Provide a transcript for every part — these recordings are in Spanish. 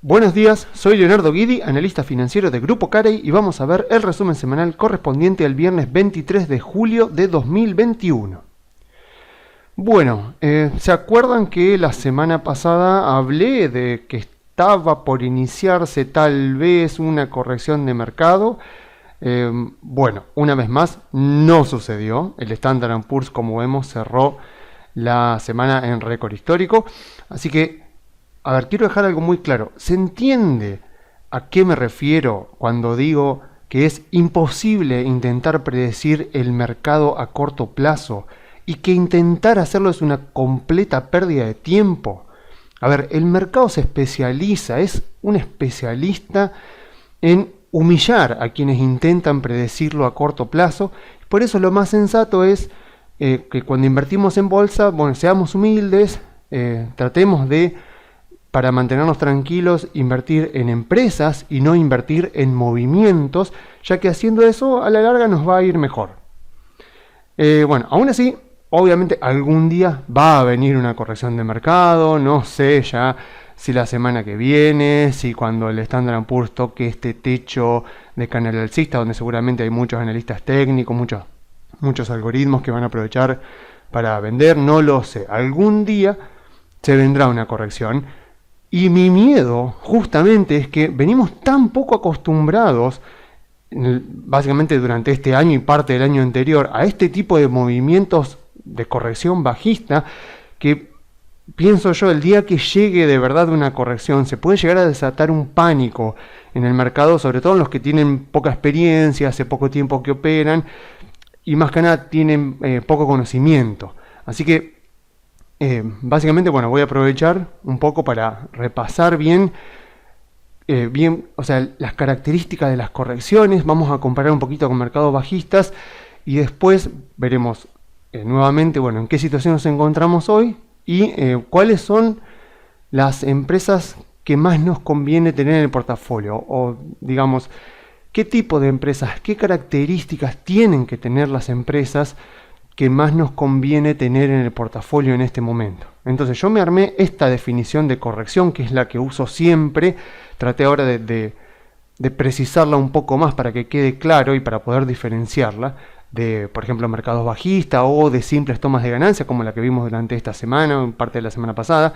Buenos días, soy Leonardo Guidi, analista financiero de Grupo Carey y vamos a ver el resumen semanal correspondiente al viernes 23 de julio de 2021. Bueno, ¿se acuerdan que la semana pasada hablé de que estaba por iniciarse tal vez una corrección de mercado? Bueno, una vez más no sucedió. El Standard & Poor's, como vemos, cerró la semana en récord histórico. Así que, a ver, quiero dejar algo muy claro. ¿Se entiende a qué me refiero cuando digo que es imposible intentar predecir el mercado a corto plazo y que intentar hacerlo es una completa pérdida de tiempo? A ver, el mercado se especializa, es un especialista en humillar a quienes intentan predecirlo a corto plazo. Por eso lo más sensato es que cuando invertimos en bolsa, bueno, seamos humildes, tratemos de, para mantenernos tranquilos, invertir en empresas y no invertir en movimientos, ya que haciendo eso a la larga nos va a ir mejor. Bueno, aún así, obviamente algún día va a venir una corrección de mercado, no sé ya si la semana que viene, si cuando el Standard & Poor's toque este techo de canal alcista, donde seguramente hay muchos analistas técnicos, muchos algoritmos que van a aprovechar para vender, no lo sé. Algún día se vendrá una corrección y mi miedo justamente es que venimos tan poco acostumbrados, básicamente durante este año y parte del año anterior, a este tipo de movimientos de corrección bajista, que pienso yo, el día que llegue de verdad una corrección, se puede llegar a desatar un pánico en el mercado, sobre todo en los que tienen poca experiencia, hace poco tiempo que operan, y más que nada tienen poco conocimiento. Así que, básicamente, bueno, voy a aprovechar un poco para repasar bien, o sea, las características de las correcciones. Vamos a comparar un poquito con mercados bajistas y después veremos nuevamente, bueno, en qué situación nos encontramos hoy y cuáles son las empresas que más nos conviene tener en el portafolio, o digamos, qué tipo de empresas, qué características tienen que tener las empresas que más nos conviene tener en el portafolio en este momento. Entonces yo me armé esta definición de corrección, que es la que uso siempre. Traté ahora de precisarla un poco más para que quede claro y para poder diferenciarla de, por ejemplo, mercados bajistas o de simples tomas de ganancia, como la que vimos durante esta semana o parte de la semana pasada.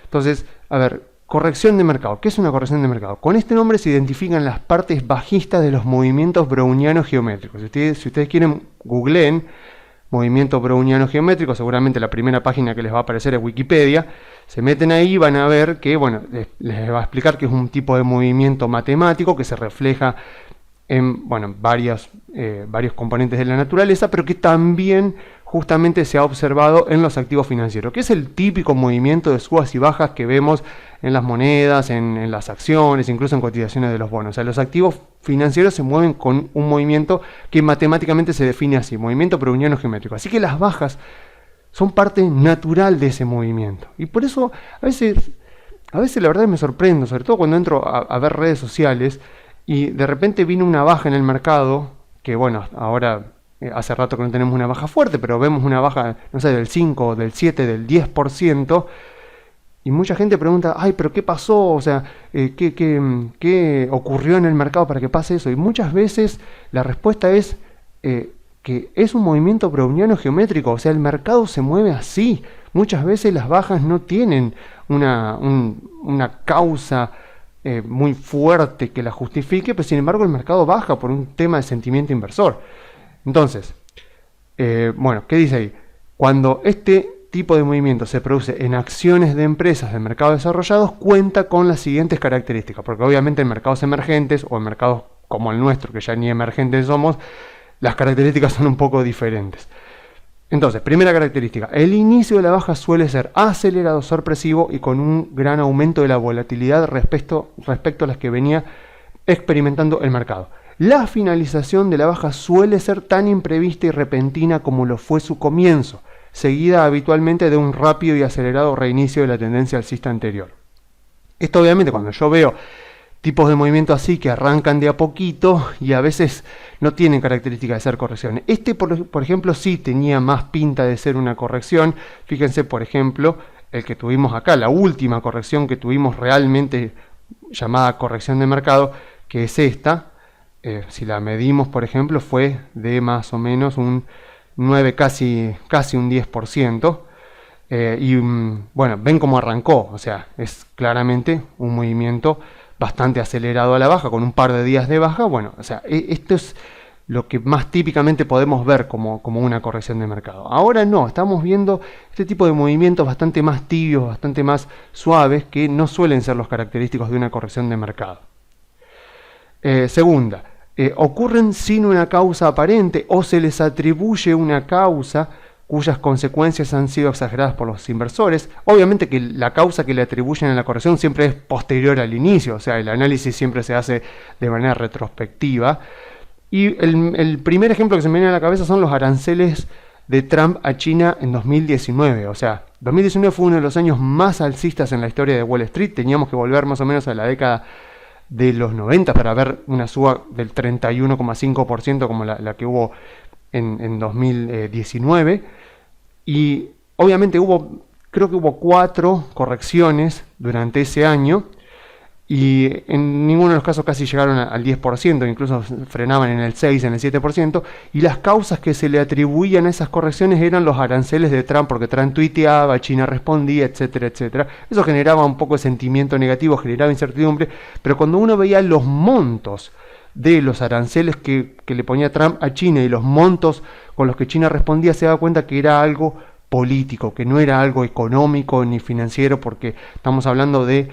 Entonces, a ver, corrección de mercado. ¿Qué es una corrección de mercado? Con este nombre se identifican las partes bajistas de los movimientos brownianos geométricos. Si ustedes quieren, googleen movimiento browniano geométrico, seguramente la primera página que les va a aparecer es Wikipedia. Se meten ahí y van a ver que, bueno, les va a explicar que es un tipo de movimiento matemático que se refleja en, bueno, varios componentes de la naturaleza, pero que también justamente se ha observado en los activos financieros, que es el típico movimiento de subas y bajas que vemos en las monedas, en las acciones, incluso en cotizaciones de los bonos. O sea, los activos financieros se mueven con un movimiento que matemáticamente se define así, movimiento browniano geométrico. Así que las bajas son parte natural de ese movimiento. Y por eso a veces la verdad me sorprendo, sobre todo cuando entro a ver redes sociales y de repente viene una baja en el mercado, que bueno, ahora hace rato que no tenemos una baja fuerte, pero vemos una baja, no sé, del 5, del 7, del 10%, y mucha gente pregunta, ay, pero ¿qué pasó? O sea, ¿qué ocurrió en el mercado para que pase eso? Y muchas veces la respuesta es que es un movimiento browniano geométrico, o sea, el mercado se mueve así. Muchas veces las bajas no tienen una causa muy fuerte que la justifique, pero sin embargo el mercado baja por un tema de sentimiento inversor. Entonces, bueno, ¿qué dice ahí? Cuando este tipo de movimiento se produce en acciones de empresas del mercado desarrollados, cuenta con las siguientes características, porque obviamente en mercados emergentes o en mercados como el nuestro, que ya ni emergentes somos, las características son un poco diferentes. Entonces, primera característica, el inicio de la baja suele ser acelerado, sorpresivo y con un gran aumento de la volatilidad respecto a las que venía experimentando el mercado. La finalización de la baja suele ser tan imprevista y repentina como lo fue su comienzo, seguida habitualmente de un rápido y acelerado reinicio de la tendencia alcista anterior. Esto obviamente cuando yo veo tipos de movimiento así que arrancan de a poquito y a veces no tienen características de ser correcciones. Este, por ejemplo, sí tenía más pinta de ser una corrección. Fíjense, por ejemplo, el que tuvimos acá, la última corrección que tuvimos realmente llamada corrección de mercado, que es esta. Si la medimos, por ejemplo, fue de más o menos un 9, casi un 10%. Bueno, ven cómo arrancó, o sea, es claramente un movimiento bastante acelerado a la baja, con un par de días de baja. Bueno, o sea, esto es lo que más típicamente podemos ver como una corrección de mercado. Ahora no, estamos viendo este tipo de movimientos bastante más tibios, bastante más suaves, que no suelen ser los característicos de una corrección de mercado. Segunda, ocurren sin una causa aparente o se les atribuye una causa cuyas consecuencias han sido exageradas por los inversores. Obviamente que la causa que le atribuyen a la corrección siempre es posterior al inicio, o sea, el análisis siempre se hace de manera retrospectiva. Y el primer ejemplo que se me viene a la cabeza son los aranceles de Trump a China en 2019. O sea, 2019 fue uno de los años más alcistas en la historia de Wall Street. Teníamos que volver más o menos a la década de los 90 para ver una suba del 31,5% como la que hubo en 2019. Y obviamente creo que hubo 4 correcciones durante ese año, y en ninguno de los casos casi llegaron al 10%, incluso frenaban en el 6, en el 7%, y las causas que se le atribuían a esas correcciones eran los aranceles de Trump, porque Trump tuiteaba, China respondía, etcétera, etcétera. Eso generaba un poco de sentimiento negativo, generaba incertidumbre, pero cuando uno veía los montos de los aranceles que le ponía Trump a China y los montos con los que China respondía, se daba cuenta que era algo político, que no era algo económico ni financiero, porque estamos hablando de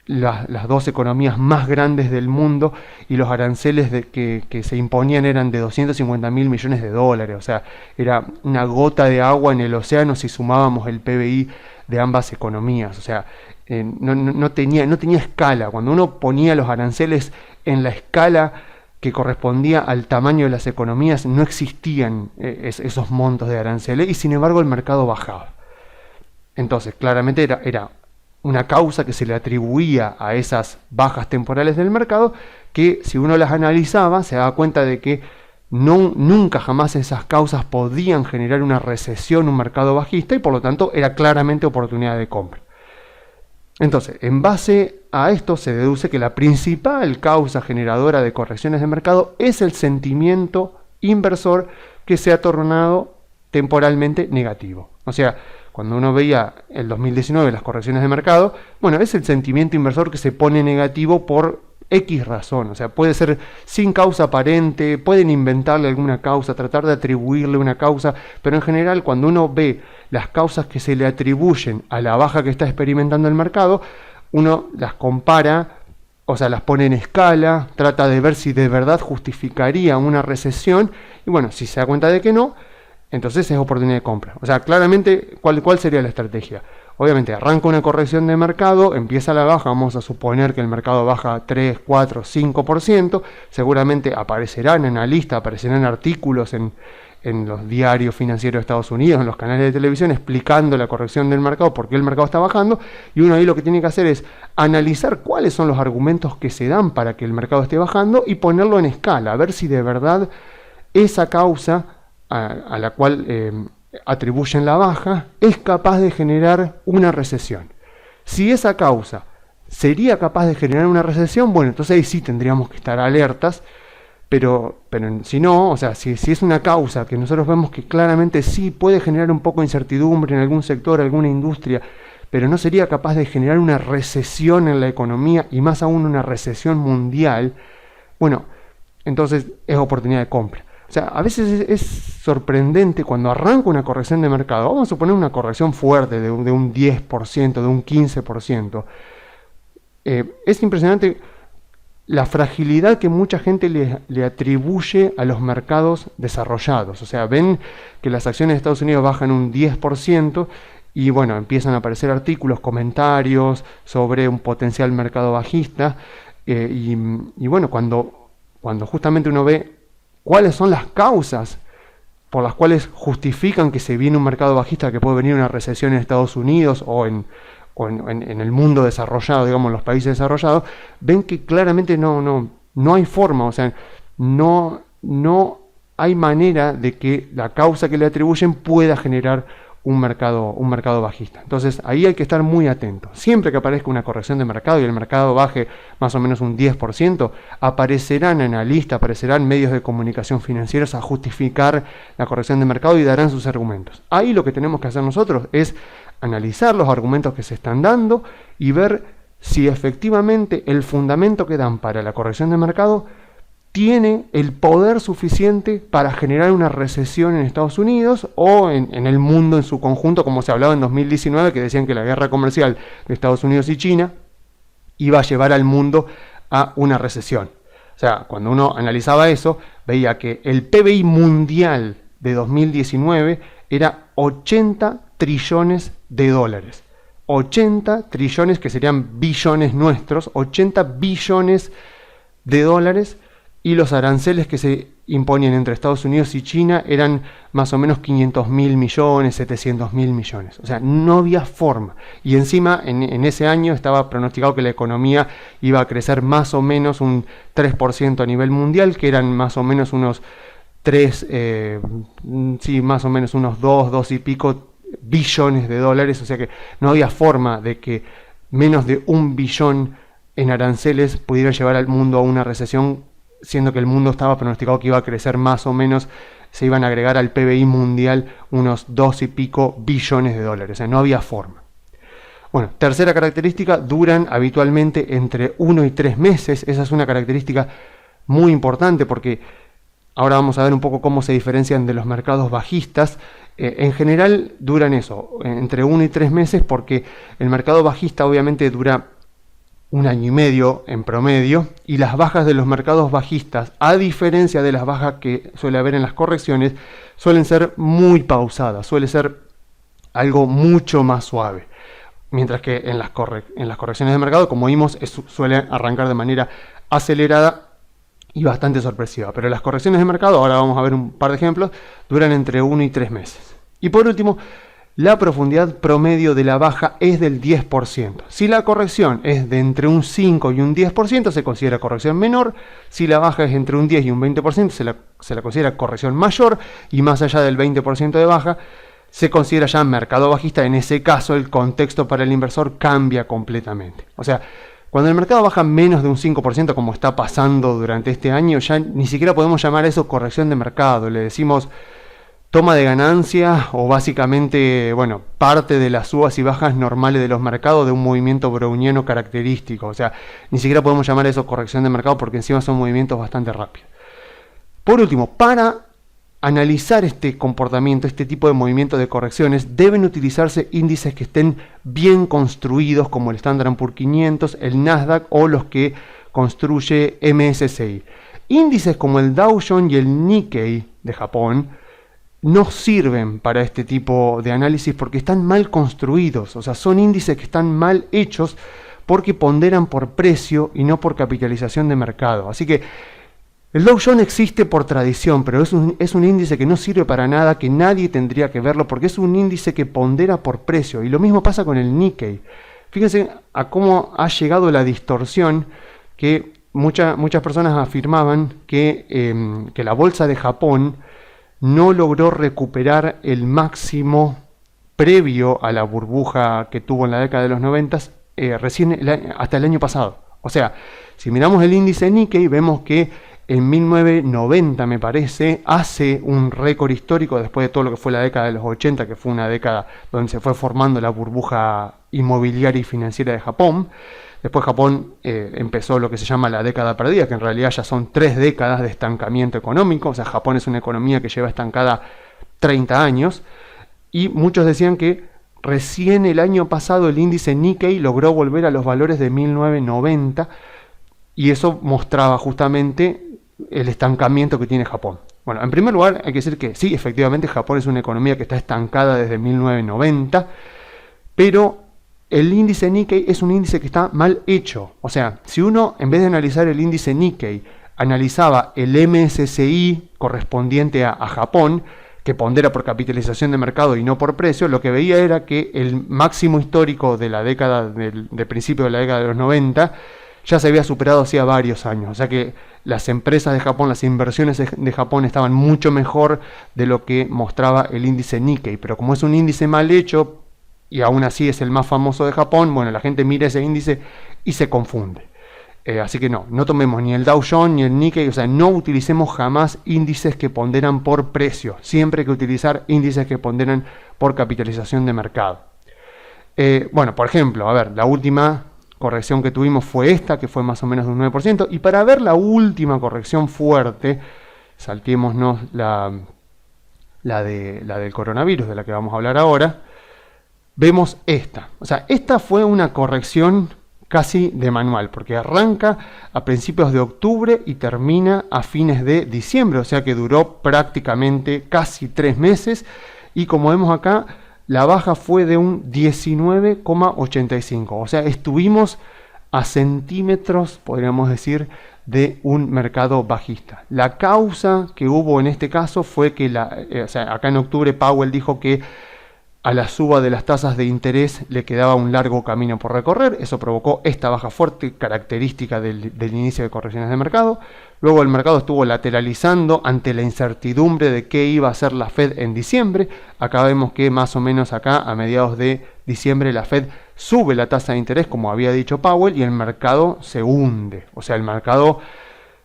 las dos economías más grandes del mundo, y los aranceles que se imponían eran de 250.000 millones de dólares. O sea, era una gota de agua en el océano si sumábamos el PBI de ambas economías. O sea, no tenía escala. Cuando uno ponía los aranceles en la escala que correspondía al tamaño de las economías, no existían esos montos de aranceles, y sin embargo el mercado bajaba. Entonces, claramente era una causa que se le atribuía a esas bajas temporales del mercado, que si uno las analizaba se daba cuenta de que nunca jamás esas causas podían generar una recesión, un mercado bajista, y por lo tanto era claramente oportunidad de compra. Entonces, en base a esto se deduce que la principal causa generadora de correcciones de mercado es el sentimiento inversor, que se ha tornado temporalmente negativo. O sea, cuando uno veía el 2019 las correcciones de mercado, bueno, es el sentimiento inversor que se pone negativo por X razón. O sea, puede ser sin causa aparente, pueden inventarle alguna causa, tratar de atribuirle una causa, pero en general cuando uno ve las causas que se le atribuyen a la baja que está experimentando el mercado, uno las compara, o sea, las pone en escala, trata de ver si de verdad justificaría una recesión, y bueno, si se da cuenta de que no, entonces es oportunidad de compra. O sea, claramente, ¿cuál sería la estrategia? Obviamente, arranca una corrección de mercado, empieza la baja, vamos a suponer que el mercado baja 3, 4, 5%, seguramente aparecerán analistas, aparecerán artículos en los diarios financieros de Estados Unidos, en los canales de televisión, explicando la corrección del mercado, por qué el mercado está bajando, y uno ahí lo que tiene que hacer es analizar cuáles son los argumentos que se dan para que el mercado esté bajando y ponerlo en escala, a ver si de verdad esa causa a la cual atribuyen la baja es capaz de generar una recesión. Si esa causa sería capaz de generar una recesión, bueno, entonces ahí sí tendríamos que estar alertas, pero si no, o sea, si es una causa que nosotros vemos que claramente sí puede generar un poco de incertidumbre en algún sector, alguna industria, pero no sería capaz de generar una recesión en la economía, y más aún una recesión mundial, bueno, entonces es oportunidad de compra. O sea, a veces es sorprendente cuando arranca una corrección de mercado. Vamos a suponer una corrección fuerte de un 10%, de un 15%. Es impresionante la fragilidad que mucha gente le atribuye a los mercados desarrollados. O sea, ven que las acciones de Estados Unidos bajan un 10%, y bueno, empiezan a aparecer artículos, comentarios sobre un potencial mercado bajista. Y bueno, cuando justamente uno ve cuáles son las causas por las cuales justifican que se viene un mercado bajista, que puede venir una recesión en Estados Unidos o en el mundo desarrollado, digamos, en los países desarrollados, ven que claramente no hay forma, o sea, no hay manera de que la causa que le atribuyen pueda generar un mercado bajista. Entonces ahí hay que estar muy atento. Siempre que aparezca una corrección de mercado y el mercado baje más o menos un 10%, aparecerán analistas, aparecerán medios de comunicación financieros a justificar la corrección de mercado y darán sus argumentos. Ahí lo que tenemos que hacer nosotros es analizar los argumentos que se están dando y ver si efectivamente el fundamento que dan para la corrección de mercado tiene el poder suficiente para generar una recesión en Estados Unidos o en el mundo en su conjunto, como se hablaba en 2019, que decían que la guerra comercial de Estados Unidos y China iba a llevar al mundo a una recesión. O sea, cuando uno analizaba eso, veía que el PBI mundial de 2019 era 80 trillones de dólares. 80 trillones, que serían billones nuestros, 80 billones de dólares. Y los aranceles que se imponían entre Estados Unidos y China eran más o menos 500.000 millones, 700.000 millones. O sea, no había forma. Y encima, en ese año estaba pronosticado que la economía iba a crecer más o menos un 3% a nivel mundial, que eran más o menos unos 2 y pico billones de dólares. O sea que no había forma de que menos de 1 billón en aranceles pudiera llevar al mundo a una recesión, siendo que el mundo estaba pronosticado que iba a crecer más o menos, se iban a agregar al PBI mundial unos 2 y pico billones de dólares. O sea, no había forma. Bueno, tercera característica, duran habitualmente entre 1 y 3 meses. Esa es una característica muy importante porque ahora vamos a ver un poco cómo se diferencian de los mercados bajistas. En general duran eso, entre 1 y 3 meses, porque el mercado bajista obviamente dura 1 año y medio en promedio, y las bajas de los mercados bajistas, a diferencia de las bajas que suele haber en las correcciones, suelen ser muy pausadas, suele ser algo mucho más suave. Mientras que en las correcciones de mercado, como vimos, suele arrancar de manera acelerada y bastante sorpresiva. Pero las correcciones de mercado, ahora vamos a ver un par de ejemplos, duran entre 1 y 3 meses. Y por último, la profundidad promedio de la baja es del 10%. Si la corrección es de entre un 5 y un 10%, se considera corrección menor. Si la baja es entre un 10 y un 20%, se la considera corrección mayor. Y más allá del 20% de baja, se considera ya mercado bajista. En ese caso, el contexto para el inversor cambia completamente. O sea, cuando el mercado baja menos de un 5%, como está pasando durante este año, ya ni siquiera podemos llamar a eso corrección de mercado. Le decimos toma de ganancia o básicamente, bueno, parte de las subas y bajas normales de los mercados de un movimiento browniano característico. O sea, ni siquiera podemos llamar eso corrección de mercado porque encima son movimientos bastante rápidos. Por último, para analizar este comportamiento, este tipo de movimiento de correcciones, deben utilizarse índices que estén bien construidos, como el Standard & Poor's 500, el Nasdaq o los que construye MSCI. Índices como el Dow Jones y el Nikkei de Japón no sirven para este tipo de análisis porque están mal construidos. O sea, son índices que están mal hechos porque ponderan por precio y no por capitalización de mercado. Así que el Dow Jones existe por tradición, pero es un índice que no sirve para nada, que nadie tendría que verlo porque es un índice que pondera por precio. Y lo mismo pasa con el Nikkei. Fíjense a cómo ha llegado la distorsión que muchas personas afirmaban que la bolsa de Japón no logró recuperar el máximo previo a la burbuja que tuvo en la década de los 90 hasta el año pasado. O sea, si miramos el índice Nikkei, vemos que en 1990, me parece, hace un récord histórico después de todo lo que fue la década de los 80, que fue una década donde se fue formando la burbuja inmobiliaria y financiera de Japón. Después Japón empezó lo que se llama la década perdida, que en realidad ya son 3 décadas de estancamiento económico. O sea, Japón es una economía que lleva estancada 30 años. Y muchos decían que recién el año pasado el índice Nikkei logró volver a los valores de 1990. Y eso mostraba justamente el estancamiento que tiene Japón. Bueno, en primer lugar hay que decir que sí, efectivamente Japón es una economía que está estancada desde 1990. Pero el índice Nikkei es un índice que está mal hecho. O sea, si uno, en vez de analizar el índice Nikkei, analizaba el MSCI correspondiente a Japón, que pondera por capitalización de mercado y no por precio, lo que veía era que el máximo histórico de la década, de principio de la década de los 90, ya se había superado hacía varios años. O sea que las empresas de Japón, las inversiones de Japón estaban mucho mejor de lo que mostraba el índice Nikkei. Pero como es un índice mal hecho, y aún así es el más famoso de Japón, bueno, la gente mira ese índice y se confunde. Así que no tomemos ni el Dow Jones ni el Nikkei, o sea, no utilicemos jamás índices que ponderan por precio. Siempre hay que utilizar índices que ponderan por capitalización de mercado. Bueno, por ejemplo, a ver, la última corrección que tuvimos fue esta, que fue más o menos de un 9%. Y para ver la última corrección fuerte, saltémonos la del coronavirus, de la que vamos a hablar ahora. Vemos esta. O sea, esta fue una corrección casi de manual, porque arranca a principios de octubre y termina a fines de diciembre. O sea que duró prácticamente casi 3 meses. Y como vemos acá, la baja fue de un 19,85. O sea, estuvimos a centímetros, podríamos decir, de un mercado bajista. La causa que hubo en este caso fue que, o sea, acá en octubre Powell dijo que a la suba de las tasas de interés le quedaba un largo camino por recorrer. Eso provocó esta baja fuerte, característica del inicio de correcciones de mercado. Luego el mercado estuvo lateralizando ante la incertidumbre de qué iba a hacer la Fed en diciembre. Acá vemos que más o menos acá, a mediados de diciembre, la Fed sube la tasa de interés, como había dicho Powell, y el mercado se hunde. O sea, el mercado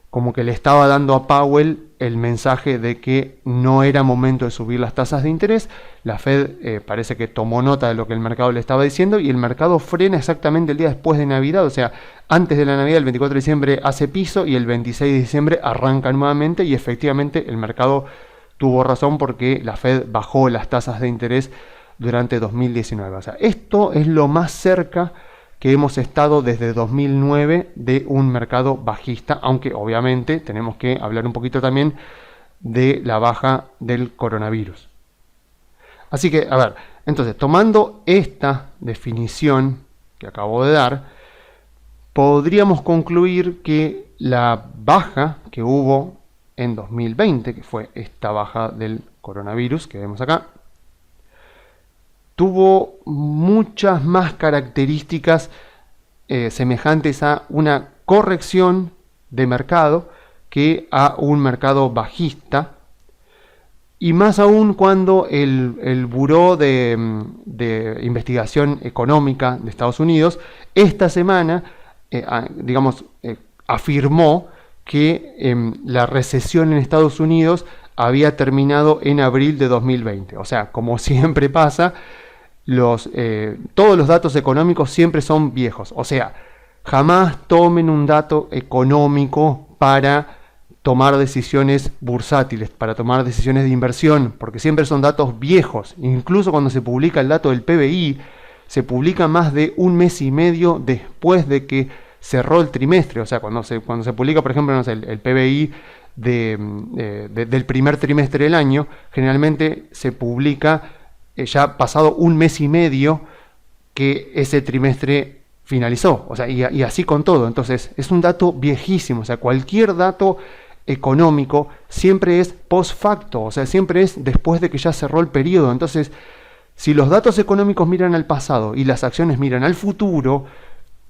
como que le estaba dando a Powell el mensaje de que no era momento de subir las tasas de interés. La Fed parece que tomó nota de lo que el mercado le estaba diciendo y el mercado frena exactamente el día después de Navidad. O sea, antes de la Navidad, el 24 de diciembre hace piso y el 26 de diciembre arranca nuevamente, y efectivamente el mercado tuvo razón porque la Fed bajó las tasas de interés durante 2019. O sea, esto es lo más cerca que hemos estado desde 2009 de un mercado bajista, aunque obviamente tenemos que hablar un poquito también de la baja del coronavirus. Así que, a ver, entonces, tomando esta definición que acabo de dar, podríamos concluir que la baja que hubo en 2020, que fue esta baja del coronavirus que vemos acá, tuvo muchas más características semejantes a una corrección de mercado que a un mercado bajista, y más aún cuando el Buró de Investigación Económica de Estados Unidos esta semana afirmó que la recesión en Estados Unidos había terminado en abril de 2020. O sea, como siempre pasa, todos los datos económicos siempre son viejos. O sea, jamás tomen un dato económico para tomar decisiones bursátiles, para tomar decisiones de inversión, porque siempre son datos viejos. Incluso cuando se publica el dato del PBI, se publica más de un mes y medio después de que cerró el trimestre. O sea, cuando se publica, por ejemplo, no sé, el PBI del primer trimestre del año, generalmente se publica ya pasado un mes y medio que ese trimestre finalizó. O sea, y así con todo. Entonces, es un dato viejísimo. O sea, cualquier dato económico siempre es post facto, o sea, siempre es después de que ya cerró el periodo. Entonces, si los datos económicos miran al pasado y las acciones miran al futuro,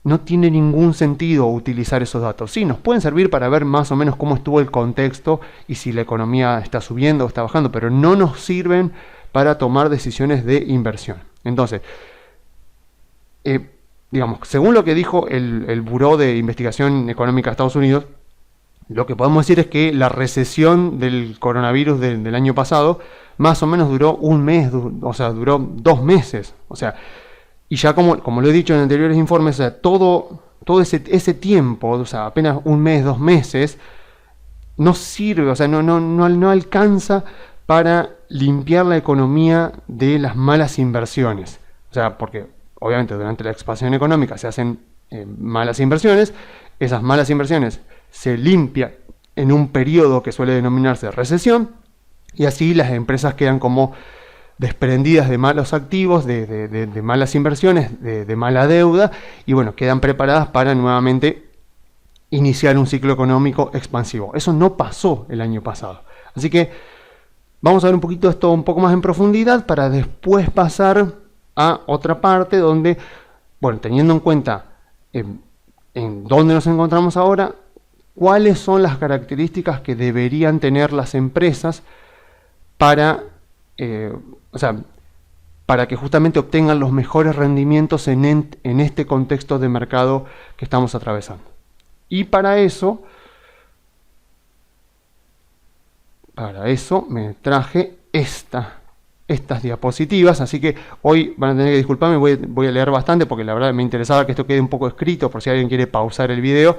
no tiene ningún sentido utilizar esos datos. Sí, nos pueden servir para ver más o menos cómo estuvo el contexto y si la economía está subiendo o está bajando, pero no nos sirven para tomar decisiones de inversión. Entonces, según lo que dijo el Buró de Investigación Económica de Estados Unidos, lo que podemos decir es que la recesión del coronavirus del año pasado más o menos duró un mes, o sea, duró 2 meses. O sea, y ya como lo he dicho en anteriores informes, o sea, todo ese tiempo, o sea, apenas un mes, 2 meses, no sirve, o sea, no alcanza para limpiar la economía de las malas inversiones. O sea, porque obviamente durante la expansión económica se hacen malas inversiones, esas malas inversiones se limpia en un periodo que suele denominarse recesión, y así las empresas quedan como desprendidas de malos activos, de malas inversiones, de mala deuda, y bueno, quedan preparadas para nuevamente iniciar un ciclo económico expansivo. Eso no pasó el año pasado. Así que vamos a ver un poquito esto un poco más en profundidad para después pasar a otra parte donde, bueno, teniendo en cuenta en dónde nos encontramos ahora, cuáles son las características que deberían tener las empresas para, para que justamente obtengan los mejores rendimientos en este contexto de mercado que estamos atravesando. Y para eso me traje estas diapositivas, así que hoy van a tener que disculparme, voy a leer bastante porque la verdad me interesaba que esto quede un poco escrito por si alguien quiere pausar el video.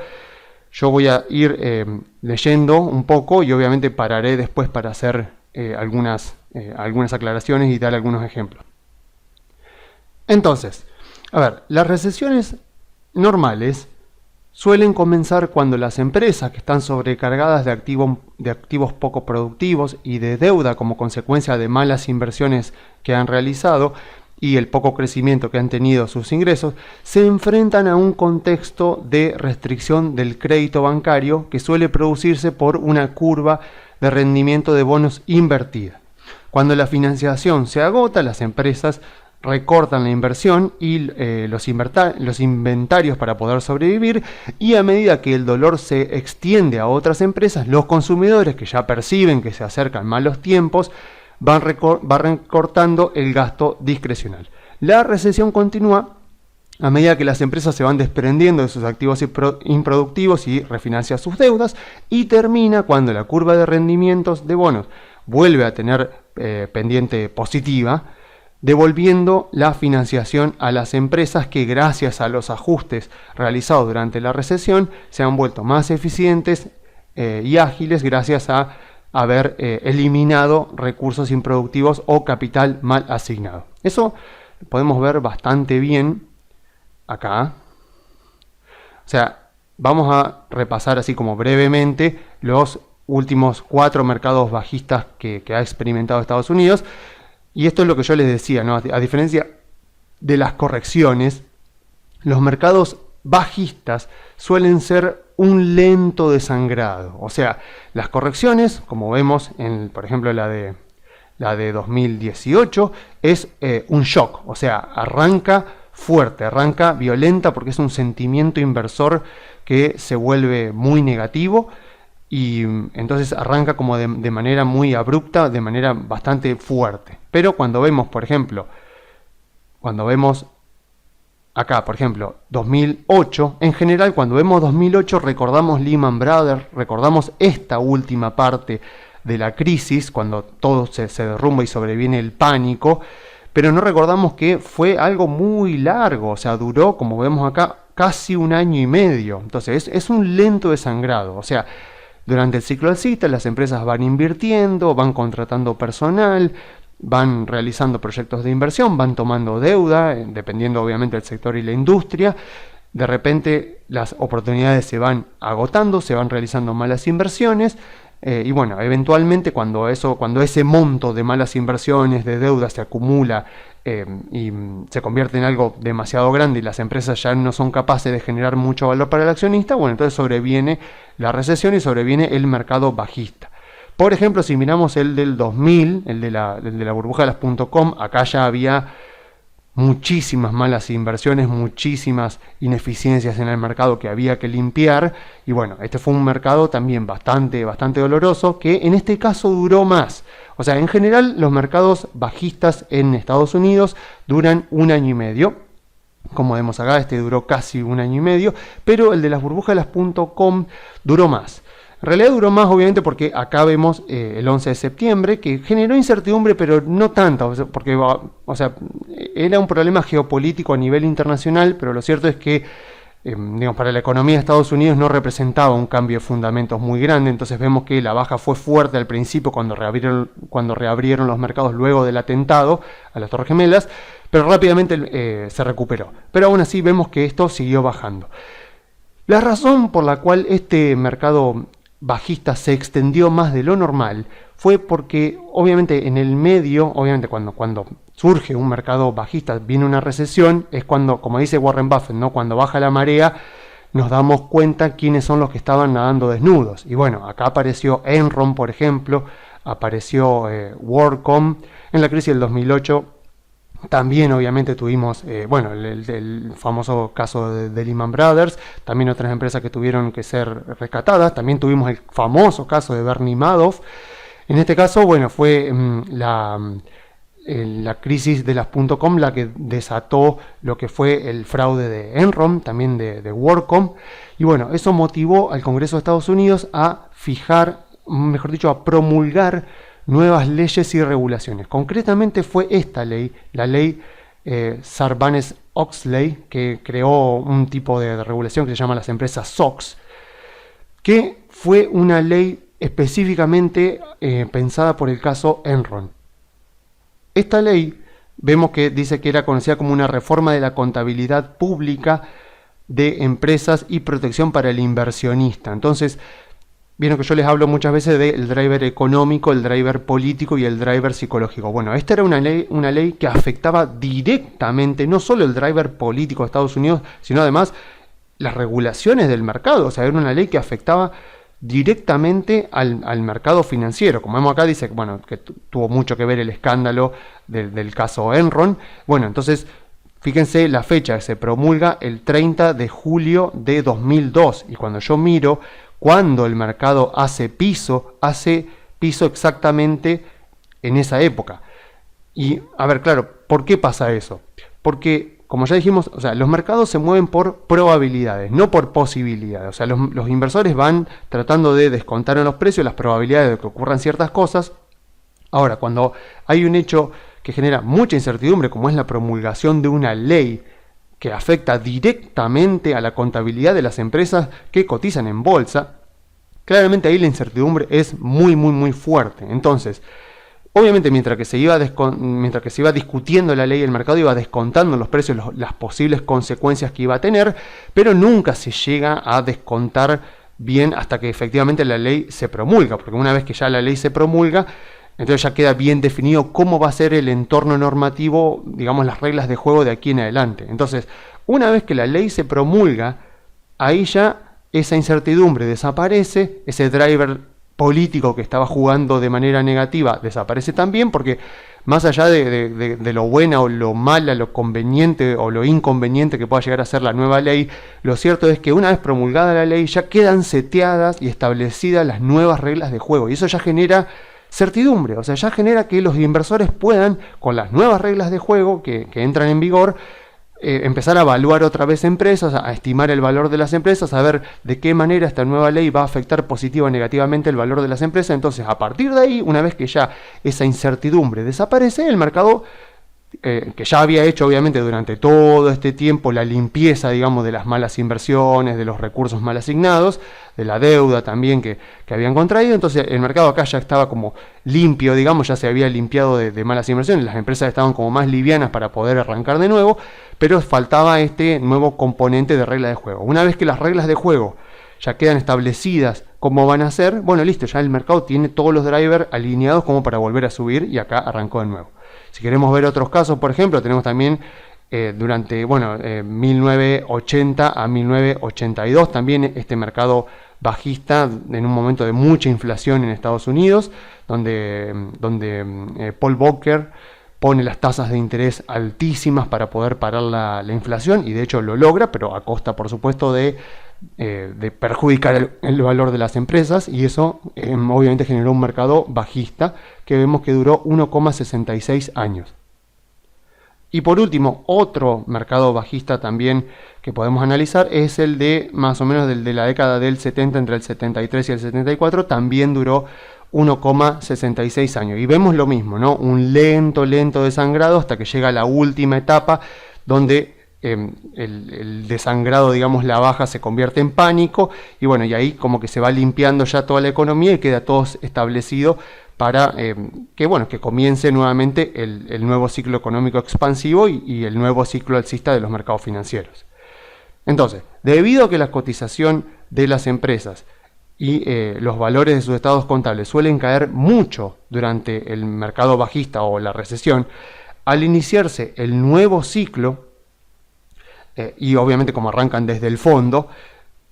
Yo voy a ir leyendo un poco y obviamente pararé después para hacer algunas aclaraciones y dar algunos ejemplos. Entonces, a ver, las recesiones normales suelen comenzar cuando las empresas que están sobrecargadas de activos poco productivos y de deuda como consecuencia de malas inversiones que han realizado y el poco crecimiento que han tenido sus ingresos, se enfrentan a un contexto de restricción del crédito bancario que suele producirse por una curva de rendimiento de bonos invertida. Cuando la financiación se agota, las empresas recortan la inversión y los inventarios para poder sobrevivir, y a medida que el dolor se extiende a otras empresas, los consumidores que ya perciben que se acercan malos tiempos van recortando el gasto discrecional. La recesión continúa a medida que las empresas se van desprendiendo de sus activos improductivos y refinancian sus deudas, y termina cuando la curva de rendimientos de bonos vuelve a tener pendiente positiva, devolviendo la financiación a las empresas que, gracias a los ajustes realizados durante la recesión, se han vuelto más eficientes y ágiles gracias a haber eliminado recursos improductivos o capital mal asignado. Eso lo podemos ver bastante bien acá. O sea, vamos a repasar así como brevemente los últimos 4 mercados bajistas que ha experimentado Estados Unidos. Y esto es lo que yo les decía, ¿no? A diferencia de las correcciones, los mercados bajistas suelen ser un lento desangrado. O sea, las correcciones, como vemos por ejemplo la de 2018, es un shock. O sea, arranca fuerte, arranca violenta porque es un sentimiento inversor que se vuelve muy negativo. Y entonces arranca como de manera muy abrupta, de manera bastante fuerte. Pero cuando vemos, por ejemplo, acá, por ejemplo, 2008, en general cuando vemos 2008 recordamos Lehman Brothers, recordamos esta última parte de la crisis, cuando todo se derrumba y sobreviene el pánico, pero no recordamos que fue algo muy largo, o sea, duró, como vemos acá, casi 1 año y medio. Entonces es un lento desangrado, o sea, durante el ciclo alcista las empresas van invirtiendo, van contratando personal, van realizando proyectos de inversión, van tomando deuda, dependiendo obviamente del sector y la industria. De repente las oportunidades se van agotando, se van realizando malas inversiones, y bueno, eventualmente cuando ese monto de malas inversiones, de deuda se acumula y se convierte en algo demasiado grande y las empresas ya no son capaces de generar mucho valor para el accionista, bueno, entonces sobreviene la recesión y sobreviene el mercado bajista. Por ejemplo, si miramos el del 2000, el de la burbuja de las .com, acá ya había muchísimas malas inversiones, muchísimas ineficiencias en el mercado que había que limpiar, y bueno, este fue un mercado también bastante doloroso, que en este caso duró más. O sea, en general los mercados bajistas en Estados Unidos duran 1 año y medio, como vemos acá, este duró casi 1 año y medio, pero el de las burbujas de las .com duró más. En realidad duró más, obviamente, porque acá vemos el 11 de septiembre, que generó incertidumbre, pero no tanta, porque era un problema geopolítico a nivel internacional, pero lo cierto es que para la economía de Estados Unidos no representaba un cambio de fundamentos muy grande. Entonces vemos que la baja fue fuerte al principio cuando reabrieron los mercados luego del atentado a las Torres Gemelas, pero rápidamente se recuperó. Pero aún así vemos que esto siguió bajando. La razón por la cual este mercado bajista se extendió más de lo normal fue porque obviamente en el medio, obviamente cuando surge un mercado bajista, viene una recesión, es cuando, como dice Warren Buffett, ¿no? Cuando baja la marea nos damos cuenta quiénes son los que estaban nadando desnudos. Y bueno, acá apareció Enron, por ejemplo, apareció WorldCom en la crisis del 2008, También obviamente tuvimos, bueno, el famoso caso de Lehman Brothers, también otras empresas que tuvieron que ser rescatadas, también tuvimos el famoso caso de Bernie Madoff. En este caso, bueno, fue la crisis de las .com la que desató lo que fue el fraude de Enron, también de WorldCom, y bueno, eso motivó al Congreso de Estados Unidos a fijar, mejor dicho, a promulgar nuevas leyes y regulaciones. Concretamente fue esta ley, la ley Sarbanes-Oxley, que creó un tipo de regulación que se llama las empresas SOX, que fue una ley específicamente pensada por el caso Enron. Esta ley vemos que dice que era conocida como una reforma de la contabilidad pública de empresas y protección para el inversionista. Entonces, vieron que yo les hablo muchas veces del driver económico, el driver político y el driver psicológico. Bueno, esta era una ley que afectaba directamente no solo el driver político de Estados Unidos, sino además las regulaciones del mercado. O sea, era una ley que afectaba directamente al mercado financiero. Como vemos acá, dice bueno, que tuvo mucho que ver el escándalo del caso Enron. Bueno, entonces, fíjense la fecha que se promulga el 30 de julio de 2002. Y cuando yo miro cuando el mercado hace piso exactamente en esa época. Y, a ver, claro, ¿por qué pasa eso? Porque, como ya dijimos, o sea, los mercados se mueven por probabilidades, no por posibilidades. O sea, los inversores van tratando de descontar en los precios las probabilidades de que ocurran ciertas cosas. Ahora, cuando hay un hecho que genera mucha incertidumbre, como es la promulgación de una ley que afecta directamente a la contabilidad de las empresas que cotizan en bolsa, claramente ahí la incertidumbre es muy, muy, muy fuerte. Entonces, obviamente mientras que se iba discutiendo la ley, el mercado iba descontando los precios, las posibles consecuencias que iba a tener, pero nunca se llega a descontar bien hasta que efectivamente la ley se promulga, porque una vez que ya la ley se promulga, entonces ya queda bien definido cómo va a ser el entorno normativo, digamos las reglas de juego de aquí en adelante. Entonces, una vez que la ley se promulga, ahí ya esa incertidumbre desaparece, ese driver político que estaba jugando de manera negativa desaparece también, porque más allá de lo buena o lo mala, lo conveniente o lo inconveniente que pueda llegar a ser la nueva ley, lo cierto es que una vez promulgada la ley ya quedan seteadas y establecidas las nuevas reglas de juego, y eso ya genera certidumbre, o sea, ya genera que los inversores puedan, con las nuevas reglas de juego que entran en vigor, empezar a evaluar otra vez empresas, a estimar el valor de las empresas, a ver de qué manera esta nueva ley va a afectar positiva o negativamente el valor de las empresas. Entonces, a partir de ahí, una vez que ya esa incertidumbre desaparece, el mercado, que ya había hecho obviamente durante todo este tiempo la limpieza, digamos, de las malas inversiones, de los recursos mal asignados, de la deuda también que habían contraído, entonces el mercado acá ya estaba como limpio, digamos, ya se había limpiado de malas inversiones, las empresas estaban como más livianas para poder arrancar de nuevo, pero faltaba este nuevo componente de regla de juego. Una vez que las reglas de juego ya quedan establecidas cómo van a ser, bueno, listo, ya el mercado tiene todos los drivers alineados como para volver a subir y acá arrancó de nuevo. Si queremos ver otros casos, por ejemplo, tenemos también durante 1980 a 1982 también este mercado bajista en un momento de mucha inflación en Estados Unidos, donde Paul Volcker pone las tasas de interés altísimas para poder parar la inflación, y de hecho lo logra, pero a costa, por supuesto, de perjudicar el valor de las empresas, y eso obviamente generó un mercado bajista que vemos que duró 1,66 años. Y por último, otro mercado bajista también que podemos analizar es el de más o menos de la década del 70, entre el 73 y el 74, también duró 1,66 años. Y vemos lo mismo, ¿no? Un lento desangrado hasta que llega la última etapa donde el desangrado, digamos, la baja se convierte en pánico, y bueno, y ahí como que se va limpiando ya toda la economía y queda todo establecido para que comience nuevamente el nuevo ciclo económico expansivo y el nuevo ciclo alcista de los mercados financieros. Entonces, debido a que la cotización de las empresas y los valores de sus estados contables suelen caer mucho durante el mercado bajista o la recesión, al iniciarse el nuevo ciclo, y obviamente como arrancan desde el fondo,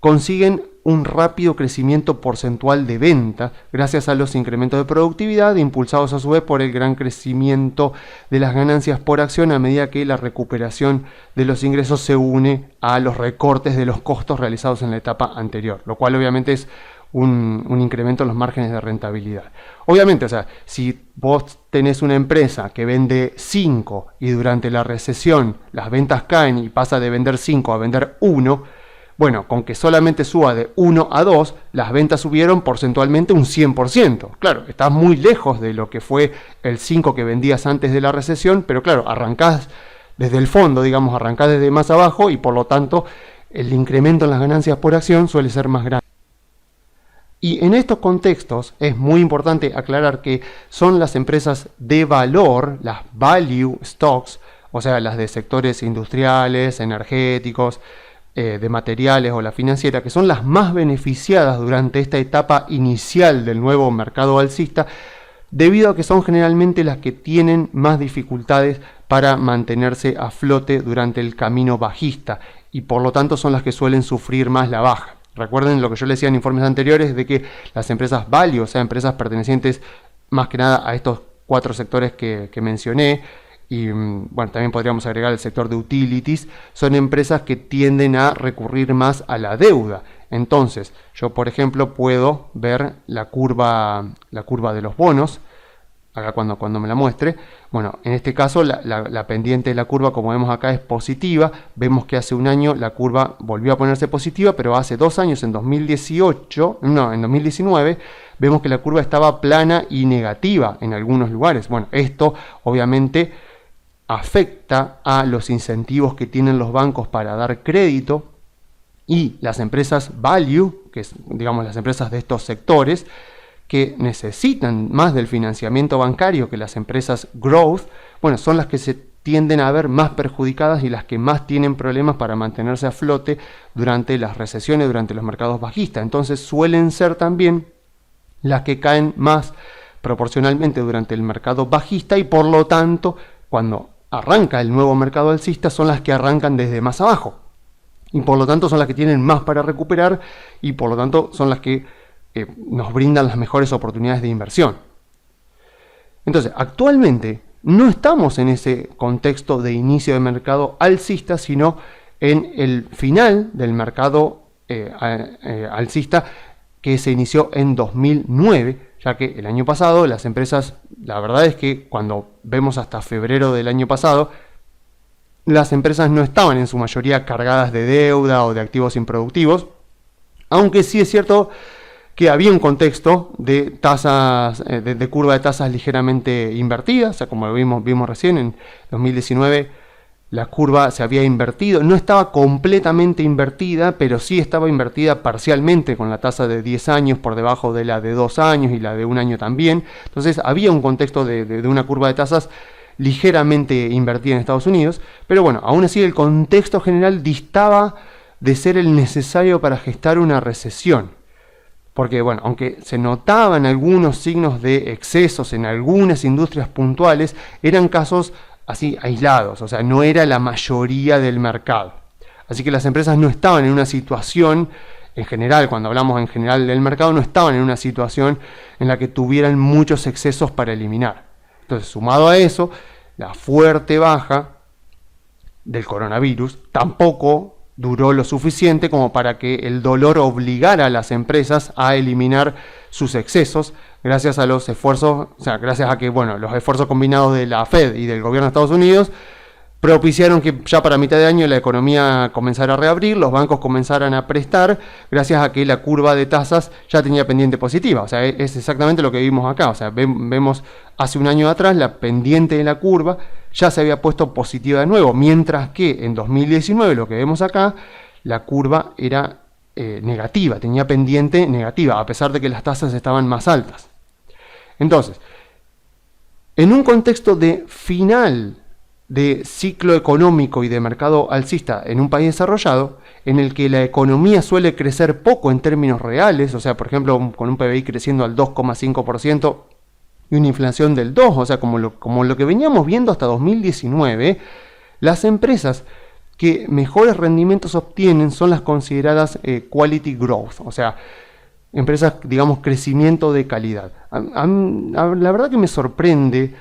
consiguen un rápido crecimiento porcentual de venta gracias a los incrementos de productividad impulsados a su vez por el gran crecimiento de las ganancias por acción a medida que la recuperación de los ingresos se une a los recortes de los costos realizados en la etapa anterior, lo cual obviamente es un incremento en los márgenes de rentabilidad. Obviamente, o sea, si vos tenés una empresa que vende 5 y durante la recesión las ventas caen y pasa de vender 5 a vender 1, bueno, con que solamente suba de 1 a 2, las ventas subieron porcentualmente un 100%. Claro, estás muy lejos de lo que fue el 5 que vendías antes de la recesión, pero claro, arrancás desde el fondo, digamos, arrancás desde más abajo y por lo tanto el incremento en las ganancias por acción suele ser más grande. Y en estos contextos es muy importante aclarar que son las empresas de valor, las value stocks, o sea, las de sectores industriales, energéticos, de materiales o la financiera, que son las más beneficiadas durante esta etapa inicial del nuevo mercado alcista, debido a que son generalmente las que tienen más dificultades para mantenerse a flote durante el camino bajista y por lo tanto son las que suelen sufrir más la baja. Recuerden lo que yo les decía en informes anteriores de que las empresas value, o sea, empresas pertenecientes más que nada a estos 4 sectores que mencioné, y bueno, también podríamos agregar el sector de utilities, son empresas que tienden a recurrir más a la deuda. Entonces, yo por ejemplo puedo ver la curva de los bonos, acá cuando me la muestre. Bueno, en este caso la pendiente de la curva, como vemos acá, es positiva. Vemos que hace un año la curva volvió a ponerse positiva, pero hace 2 años, en 2019, vemos que la curva estaba plana y negativa en algunos lugares. Bueno, esto obviamente afecta a los incentivos que tienen los bancos para dar crédito, y las empresas value, que es, digamos, las empresas de estos sectores, que necesitan más del financiamiento bancario que las empresas growth, bueno, son las que se tienden a ver más perjudicadas y las que más tienen problemas para mantenerse a flote durante las recesiones, durante los mercados bajistas. Entonces suelen ser también las que caen más proporcionalmente durante el mercado bajista, y por lo tanto, cuando arranca el nuevo mercado alcista, son las que arrancan desde más abajo. Y por lo tanto son las que tienen más para recuperar, y por lo tanto son las que nos brindan las mejores oportunidades de inversión. Entonces, actualmente no estamos en ese contexto de inicio de mercado alcista, sino en el final del mercado alcista que se inició en 2009, ya que el año pasado las empresas, la verdad es que cuando vemos hasta febrero del año pasado, las empresas no estaban en su mayoría cargadas de deuda o de activos improductivos, aunque sí es cierto que había un contexto de tasas, de curva de tasas ligeramente invertida. O sea, como vimos recién, en 2019 la curva se había invertido, no estaba completamente invertida, pero sí estaba invertida parcialmente, con la tasa de 10 años por debajo de la de 2 años y la de 1 año también. Entonces había un contexto de una curva de tasas ligeramente invertida en Estados Unidos, pero bueno, aún así el contexto general distaba de ser el necesario para gestar una recesión. Porque bueno, aunque se notaban algunos signos de excesos en algunas industrias puntuales, eran casos así aislados, o sea, no era la mayoría del mercado. Así que las empresas no estaban en una situación, en general, cuando hablamos en general del mercado, no estaban en una situación en la que tuvieran muchos excesos para eliminar. Entonces, sumado a eso, la fuerte baja del coronavirus tampoco duró lo suficiente como para que el dolor obligara a las empresas a eliminar sus excesos, gracias a los esfuerzos, o sea, gracias a que, bueno, los esfuerzos combinados de la Fed y del gobierno de Estados Unidos propiciaron que ya para mitad de año la economía comenzara a reabrir, los bancos comenzaran a prestar, gracias a que la curva de tasas ya tenía pendiente positiva. O sea, es exactamente lo que vimos acá. O sea, vemos hace un año atrás la pendiente de la curva ya se había puesto positiva de nuevo, mientras que en 2019, lo que vemos acá, la curva era negativa, tenía pendiente negativa, a pesar de que las tasas estaban más altas. Entonces, en un contexto de final de ciclo económico y de mercado alcista en un país desarrollado, en el que la economía suele crecer poco en términos reales, o sea, por ejemplo, con un PBI creciendo al 2,5% y una inflación del 2%, o sea, como lo que veníamos viendo hasta 2019, las empresas que mejores rendimientos obtienen son las consideradas quality growth, o sea, empresas, digamos, crecimiento de calidad. La verdad que me sorprende,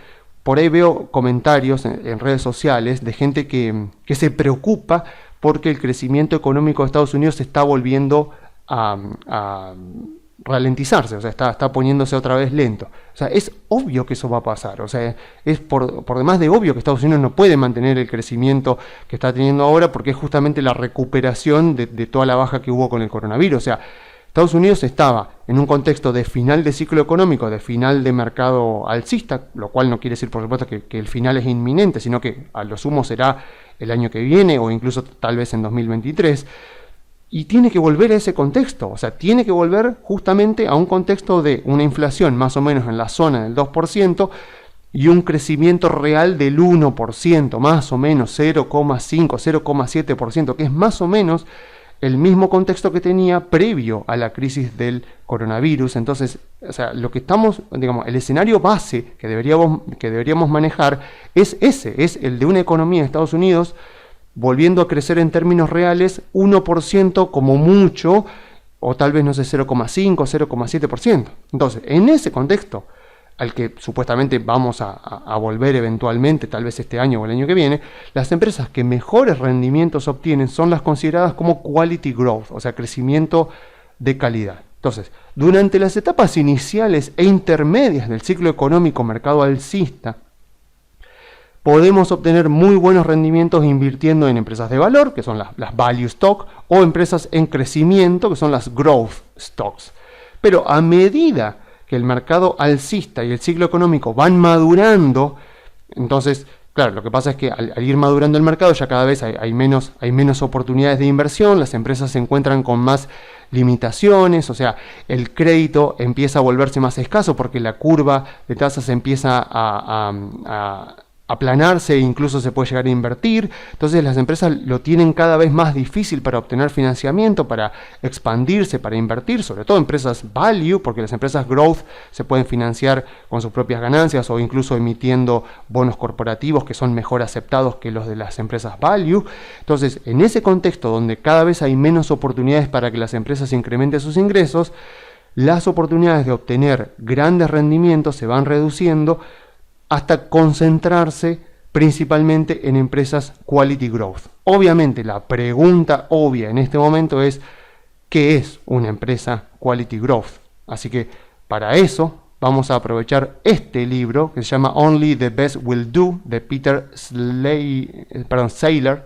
por ahí veo comentarios en redes sociales de gente que se preocupa porque el crecimiento económico de Estados Unidos se está volviendo a ralentizarse, o sea, está poniéndose otra vez lento. O sea, es obvio que eso va a pasar, o sea, es por demás de obvio que Estados Unidos no puede mantener el crecimiento que está teniendo ahora, porque es justamente la recuperación de toda la baja que hubo con el coronavirus. O sea, Estados Unidos estaba en un contexto de final de ciclo económico, de final de mercado alcista, lo cual no quiere decir, por supuesto, que el final es inminente, sino que a lo sumo será el año que viene o incluso tal vez en 2023. Y tiene que volver a ese contexto, o sea, tiene que volver justamente a un contexto de una inflación más o menos en la zona del 2% y un crecimiento real del 1%, más o menos 0,5, 0,7%, que es más o menos el mismo contexto que tenía previo a la crisis del coronavirus. Entonces, o sea, lo que estamos, digamos, el escenario base que deberíamos manejar es ese, es el de una economía de Estados Unidos volviendo a crecer en términos reales 1% como mucho, o tal vez, no sé, 0,5, 0,7%. Entonces, en ese contexto, al que supuestamente vamos a volver eventualmente, tal vez este año o el año que viene, las empresas que mejores rendimientos obtienen son las consideradas como quality growth, o sea, crecimiento de calidad. Entonces, durante las etapas iniciales e intermedias del ciclo económico mercado alcista, podemos obtener muy buenos rendimientos invirtiendo en empresas de valor, que son las value stock, o empresas en crecimiento, que son las growth stocks. Pero a medida que el mercado alcista y el ciclo económico van madurando, entonces, claro, lo que pasa es que al ir madurando el mercado ya cada vez hay menos oportunidades de inversión, las empresas se encuentran con más limitaciones, o sea, el crédito empieza a volverse más escaso porque la curva de tasas empieza a aplanarse e incluso se puede llegar a invertir. Entonces las empresas lo tienen cada vez más difícil para obtener financiamiento, para expandirse, para invertir, sobre todo empresas value, porque las empresas growth se pueden financiar con sus propias ganancias o incluso emitiendo bonos corporativos que son mejor aceptados que los de las empresas value. Entonces, en ese contexto donde cada vez hay menos oportunidades para que las empresas incrementen sus ingresos, las oportunidades de obtener grandes rendimientos se van reduciendo hasta concentrarse principalmente en empresas quality growth. Obviamente la pregunta obvia en este momento es ¿qué es una empresa quality growth? Así que para eso vamos a aprovechar este libro que se llama Only the Best Will Do de Peter Saylor,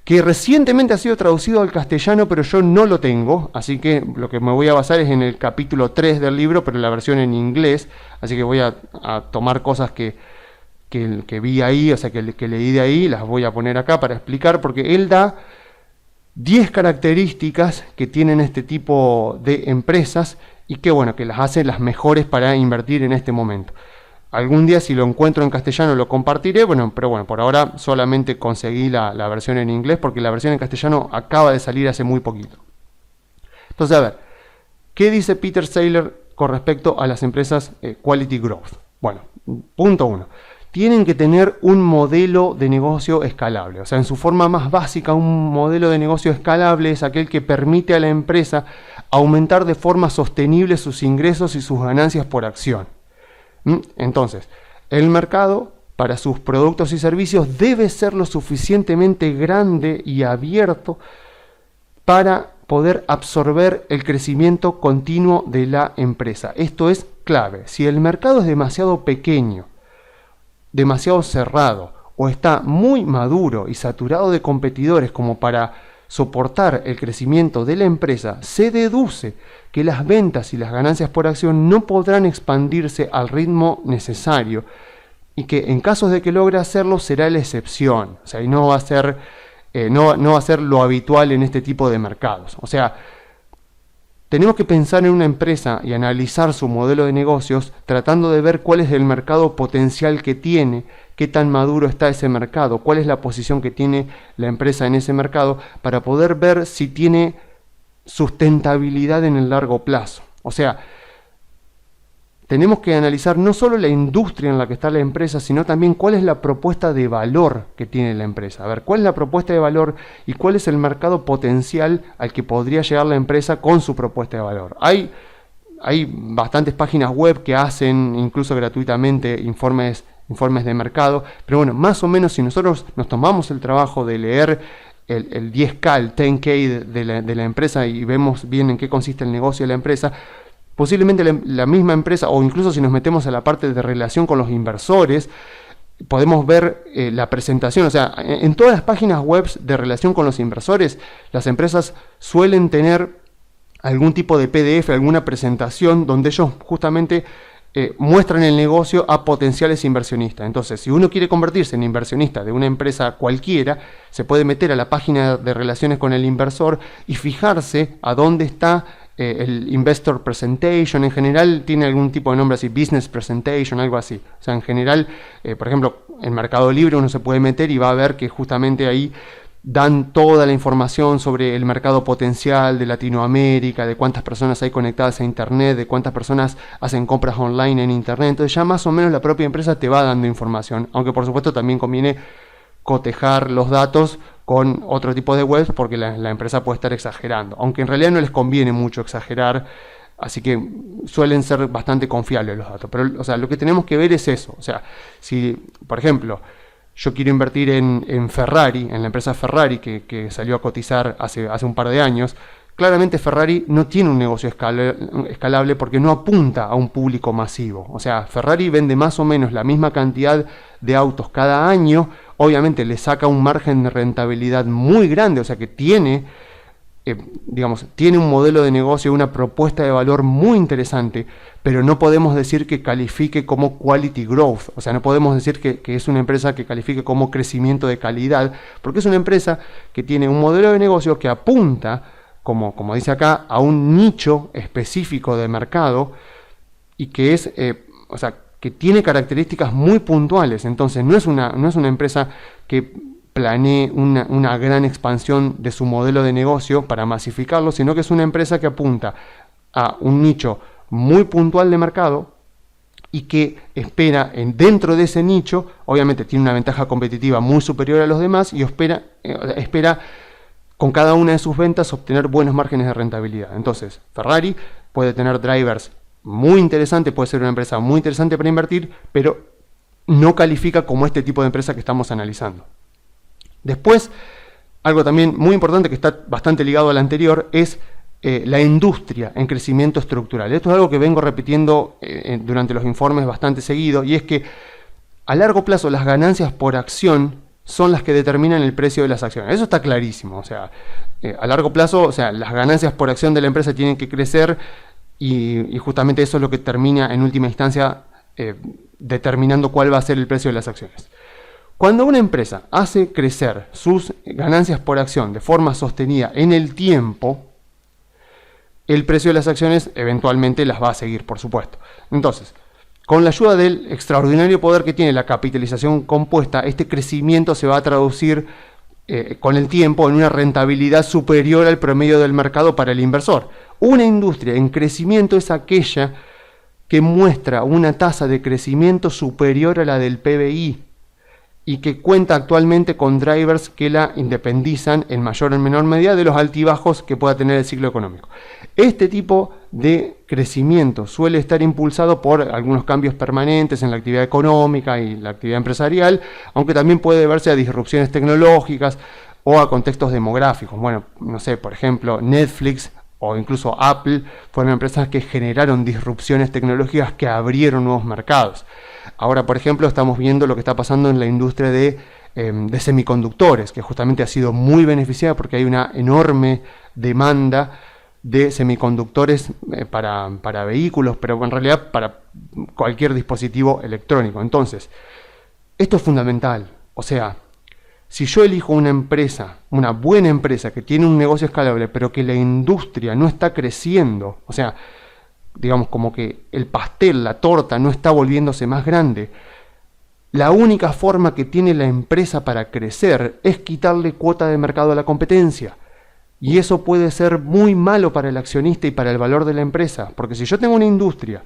que recientemente ha sido traducido al castellano, pero yo no lo tengo, así que lo que me voy a basar es en el capítulo 3 del libro, pero la versión en inglés, así que voy a tomar cosas que vi ahí, o sea, que leí de ahí, las voy a poner acá para explicar, porque él da 10 características que tienen este tipo de empresas y que, bueno, que las hace las mejores para invertir en este momento. Algún día, si lo encuentro en castellano, lo compartiré, pero bueno, por ahora solamente conseguí la versión en inglés porque la versión en castellano acaba de salir hace muy poquito. Entonces, a ver, ¿qué dice Peter Saylor con respecto a las empresas Quality Growth? Bueno, punto 1. Tienen que tener un modelo de negocio escalable. O sea, en su forma más básica, un modelo de negocio escalable es aquel que permite a la empresa aumentar de forma sostenible sus ingresos y sus ganancias por acción. Entonces, el mercado para sus productos y servicios debe ser lo suficientemente grande y abierto para poder absorber el crecimiento continuo de la empresa. Esto es clave. Si el mercado es demasiado pequeño, demasiado cerrado o está muy maduro y saturado de competidores como para soportar el crecimiento de la empresa, se deduce que las ventas y las ganancias por acción no podrán expandirse al ritmo necesario y que en casos de que logre hacerlo será la excepción, o sea, y no va a ser lo habitual en este tipo de mercados. O sea, tenemos que pensar en una empresa y analizar su modelo de negocios tratando de ver cuál es el mercado potencial que tiene, qué tan maduro está ese mercado, cuál es la posición que tiene la empresa en ese mercado para poder ver si tiene sustentabilidad en el largo plazo. O sea, tenemos que analizar no solo la industria en la que está la empresa, sino también cuál es la propuesta de valor que tiene la empresa. A ver, cuál es la propuesta de valor y cuál es el mercado potencial al que podría llegar la empresa con su propuesta de valor. Hay bastantes páginas web que hacen, incluso gratuitamente, informes de mercado, pero bueno, más o menos si nosotros nos tomamos el trabajo de leer el 10K, el 10K de la empresa y vemos bien en qué consiste el negocio de la empresa, posiblemente la misma empresa, o incluso si nos metemos a la parte de relación con los inversores, podemos ver la presentación. O sea, en todas las páginas web de relación con los inversores, las empresas suelen tener algún tipo de PDF, alguna presentación donde ellos justamente muestran el negocio a potenciales inversionistas. Entonces, si uno quiere convertirse en inversionista de una empresa cualquiera, se puede meter a la página de relaciones con el inversor y fijarse a dónde está el Investor Presentation. En general tiene algún tipo de nombre así, Business Presentation, algo así. O sea, en general, por ejemplo, en Mercado Libre uno se puede meter y va a ver que justamente ahí dan toda la información sobre el mercado potencial de Latinoamérica, de cuántas personas hay conectadas a Internet, de cuántas personas hacen compras online en Internet. Entonces ya más o menos la propia empresa te va dando información, aunque por supuesto también conviene cotejar los datos con otro tipo de webs porque la empresa puede estar exagerando, aunque en realidad no les conviene mucho exagerar, así que suelen ser bastante confiables los datos. Pero o sea, lo que tenemos que ver es eso. O sea, si por ejemplo yo quiero invertir en Ferrari, en la empresa Ferrari que salió a cotizar hace un par de años, claramente Ferrari no tiene un negocio escalable porque no apunta a un público masivo. O sea, Ferrari vende más o menos la misma cantidad de autos cada año, obviamente le saca un margen de rentabilidad muy grande, o sea que tiene un modelo de negocio, una propuesta de valor muy interesante, pero no podemos decir que califique como quality growth. O sea, no podemos decir que es una empresa que califique como crecimiento de calidad, porque es una empresa que tiene un modelo de negocio que apunta, como dice acá, a un nicho específico de mercado y que es, que tiene características muy puntuales. Entonces, no es una empresa que planee una gran expansión de su modelo de negocio para masificarlo, sino que es una empresa que apunta a un nicho muy puntual de mercado y que espera dentro de ese nicho, obviamente tiene una ventaja competitiva muy superior a los demás y espera con cada una de sus ventas obtener buenos márgenes de rentabilidad. Entonces, Ferrari puede tener drivers muy interesantes, puede ser una empresa muy interesante para invertir, pero no califica como este tipo de empresa que estamos analizando. Después, algo también muy importante que está bastante ligado al anterior es la industria en crecimiento estructural. Esto es algo que vengo repitiendo durante los informes bastante seguido, y es que a largo plazo las ganancias por acción son las que determinan el precio de las acciones. Eso está clarísimo. O sea, a largo plazo, o sea, las ganancias por acción de la empresa tienen que crecer y justamente eso es lo que termina en última instancia determinando cuál va a ser el precio de las acciones. Cuando una empresa hace crecer sus ganancias por acción de forma sostenida en el tiempo, el precio de las acciones eventualmente las va a seguir, por supuesto. Entonces, con la ayuda del extraordinario poder que tiene la capitalización compuesta, este crecimiento se va a traducir con el tiempo en una rentabilidad superior al promedio del mercado para el inversor. Una industria en crecimiento es aquella que muestra una tasa de crecimiento superior a la del PBI y que cuenta actualmente con drivers que la independizan en mayor o en menor medida de los altibajos que pueda tener el ciclo económico. Este tipo de crecimiento suele estar impulsado por algunos cambios permanentes en la actividad económica y la actividad empresarial, aunque también puede deberse a disrupciones tecnológicas o a contextos demográficos. Bueno, no sé, por ejemplo, Netflix o incluso Apple fueron empresas que generaron disrupciones tecnológicas que abrieron nuevos mercados. Ahora, por ejemplo, estamos viendo lo que está pasando en la industria de semiconductores, que justamente ha sido muy beneficiada porque hay una enorme demanda de semiconductores para vehículos, pero en realidad para cualquier dispositivo electrónico. Entonces, esto es fundamental. O sea, si yo elijo una empresa, una buena empresa que tiene un negocio escalable, pero que la industria no está creciendo, o sea, digamos como que el pastel, la torta no está volviéndose más grande, la única forma que tiene la empresa para crecer es quitarle cuota de mercado a la competencia. Y eso puede ser muy malo para el accionista y para el valor de la empresa, porque si yo tengo una industria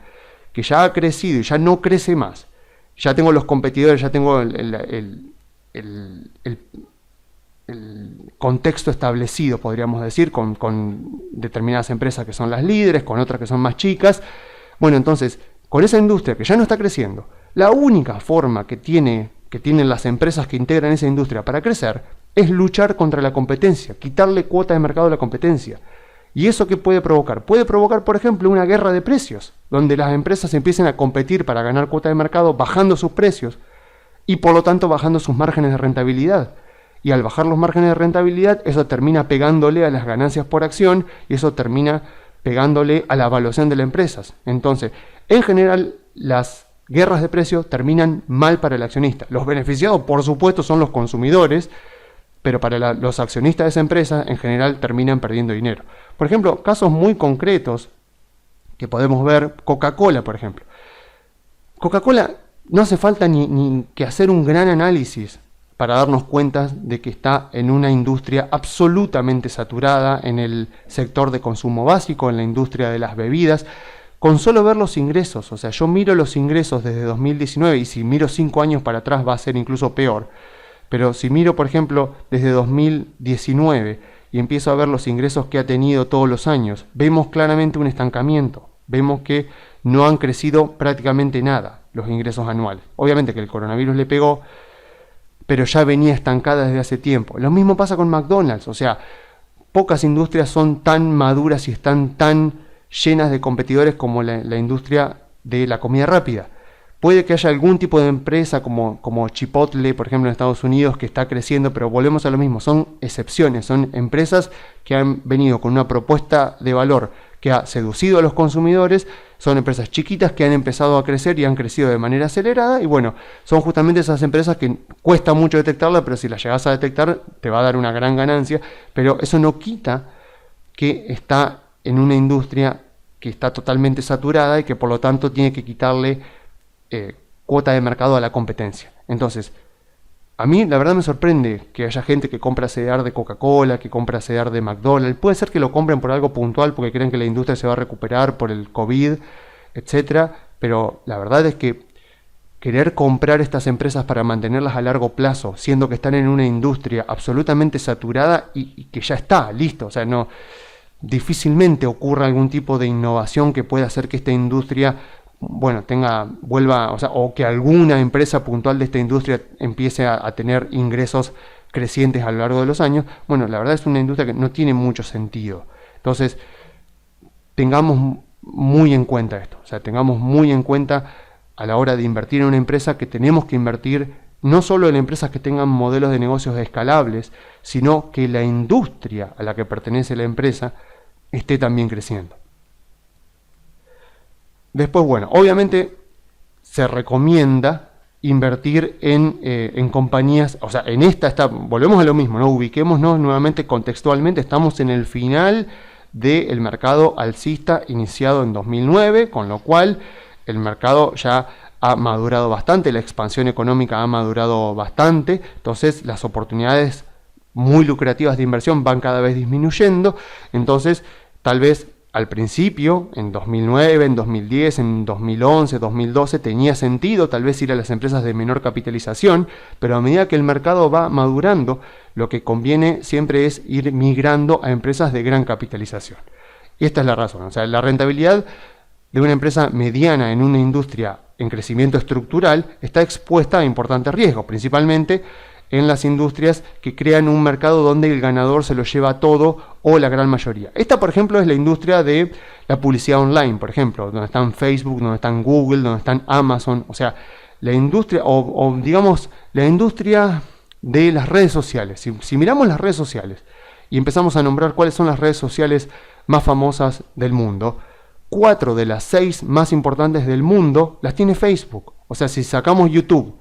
que ya ha crecido y ya no crece más, ya tengo los competidores, ya tengo el contexto establecido, podríamos decir, con determinadas empresas que son las líderes, con otras que son más chicas. Bueno, entonces, con esa industria que ya no está creciendo, la única forma que tienen las empresas que integran esa industria para crecer es luchar contra la competencia, quitarle cuota de mercado a la competencia. ¿Y eso qué puede provocar? Puede provocar, por ejemplo, una guerra de precios, donde las empresas empiecen a competir para ganar cuota de mercado bajando sus precios y por lo tanto bajando sus márgenes de rentabilidad. Y al bajar los márgenes de rentabilidad, eso termina pegándole a las ganancias por acción y eso termina pegándole a la evaluación de las empresas. Entonces, en general, las guerras de precios terminan mal para el accionista. Los beneficiados, por supuesto, son los consumidores, pero para los accionistas de esa empresa, en general, terminan perdiendo dinero. Por ejemplo, casos muy concretos que podemos ver, Coca-Cola, por ejemplo. Coca-Cola no hace falta ni que hacer un gran análisis para darnos cuenta de que está en una industria absolutamente saturada en el sector de consumo básico, en la industria de las bebidas, con solo ver los ingresos. O sea, yo miro los ingresos desde 2019 y si miro 5 años para atrás va a ser incluso peor. Pero si miro, por ejemplo, desde 2019 y empiezo a ver los ingresos que ha tenido todos los años, vemos claramente un estancamiento. Vemos que no han crecido prácticamente nada los ingresos anuales. Obviamente que el coronavirus le pegó, pero ya venía estancada desde hace tiempo. Lo mismo pasa con McDonald's, o sea, pocas industrias son tan maduras y están tan llenas de competidores como la industria de la comida rápida. Puede que haya algún tipo de empresa como Chipotle, por ejemplo, en Estados Unidos, que está creciendo, pero volvemos a lo mismo, son excepciones, son empresas que han venido con una propuesta de valor que ha seducido a los consumidores, son empresas chiquitas que han empezado a crecer y han crecido de manera acelerada, y bueno, son justamente esas empresas que cuesta mucho detectarla, pero si las llegas a detectar te va a dar una gran ganancia, pero eso no quita que está en una industria que está totalmente saturada y que por lo tanto tiene que quitarle cuota de mercado a la competencia. Entonces, a mí la verdad me sorprende que haya gente que compra CDR de Coca-Cola, que compra CDR de McDonald's. Puede ser que lo compren por algo puntual porque creen que la industria se va a recuperar por el COVID, etcétera, pero la verdad es que querer comprar estas empresas para mantenerlas a largo plazo, siendo que están en una industria absolutamente saturada y que ya está, listo, o sea, no, difícilmente ocurra algún tipo de innovación que pueda hacer que esta industria vuelva, o que alguna empresa puntual de esta industria empiece a tener ingresos crecientes a lo largo de los años. Bueno, la verdad es una industria que no tiene mucho sentido. Entonces, tengamos muy en cuenta esto, o sea, tengamos muy en cuenta a la hora de invertir en una empresa que tenemos que invertir no solo en empresas que tengan modelos de negocios escalables, sino que la industria a la que pertenece la empresa esté también creciendo. Después, bueno, obviamente se recomienda invertir en compañías, o sea, volvemos a lo mismo, ¿no? Ubiquémonos nuevamente contextualmente, estamos en el final del mercado alcista iniciado en 2009, con lo cual el mercado ya ha madurado bastante, la expansión económica ha madurado bastante, entonces las oportunidades muy lucrativas de inversión van cada vez disminuyendo, entonces tal vez al principio, en 2009, en 2010, en 2011, 2012, tenía sentido tal vez ir a las empresas de menor capitalización, pero a medida que el mercado va madurando, lo que conviene siempre es ir migrando a empresas de gran capitalización. Y esta es la razón, o sea, la rentabilidad de una empresa mediana en una industria en crecimiento estructural está expuesta a importantes riesgos, principalmente en las industrias que crean un mercado donde el ganador se lo lleva todo o la gran mayoría. Esta, por ejemplo, es la industria de la publicidad online, por ejemplo, donde están Facebook, donde están Google, donde están Amazon, o sea, la industria, o digamos, la industria de las redes sociales. Si miramos las redes sociales y empezamos a nombrar cuáles son las redes sociales más famosas del mundo, 4 de las 6 más importantes del mundo las tiene Facebook. O sea, si sacamos YouTube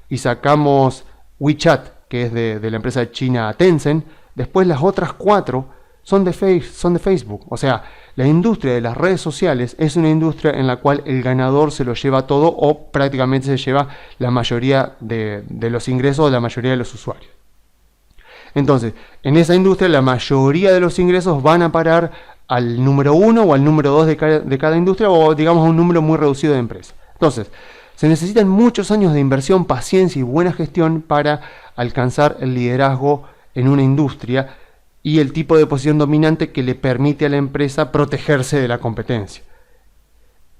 y sacamos WeChat, que es de la empresa china Tencent, después las otras 4 son de Facebook. O sea, la industria de las redes sociales es una industria en la cual el ganador se lo lleva todo o prácticamente se lleva la mayoría de los ingresos de la mayoría de los usuarios. Entonces, en esa industria la mayoría de los ingresos van a parar al número 1 o al número 2 de cada industria, o digamos a un número muy reducido de empresas. Entonces, se necesitan muchos años de inversión, paciencia y buena gestión para alcanzar el liderazgo en una industria y el tipo de posición dominante que le permite a la empresa protegerse de la competencia.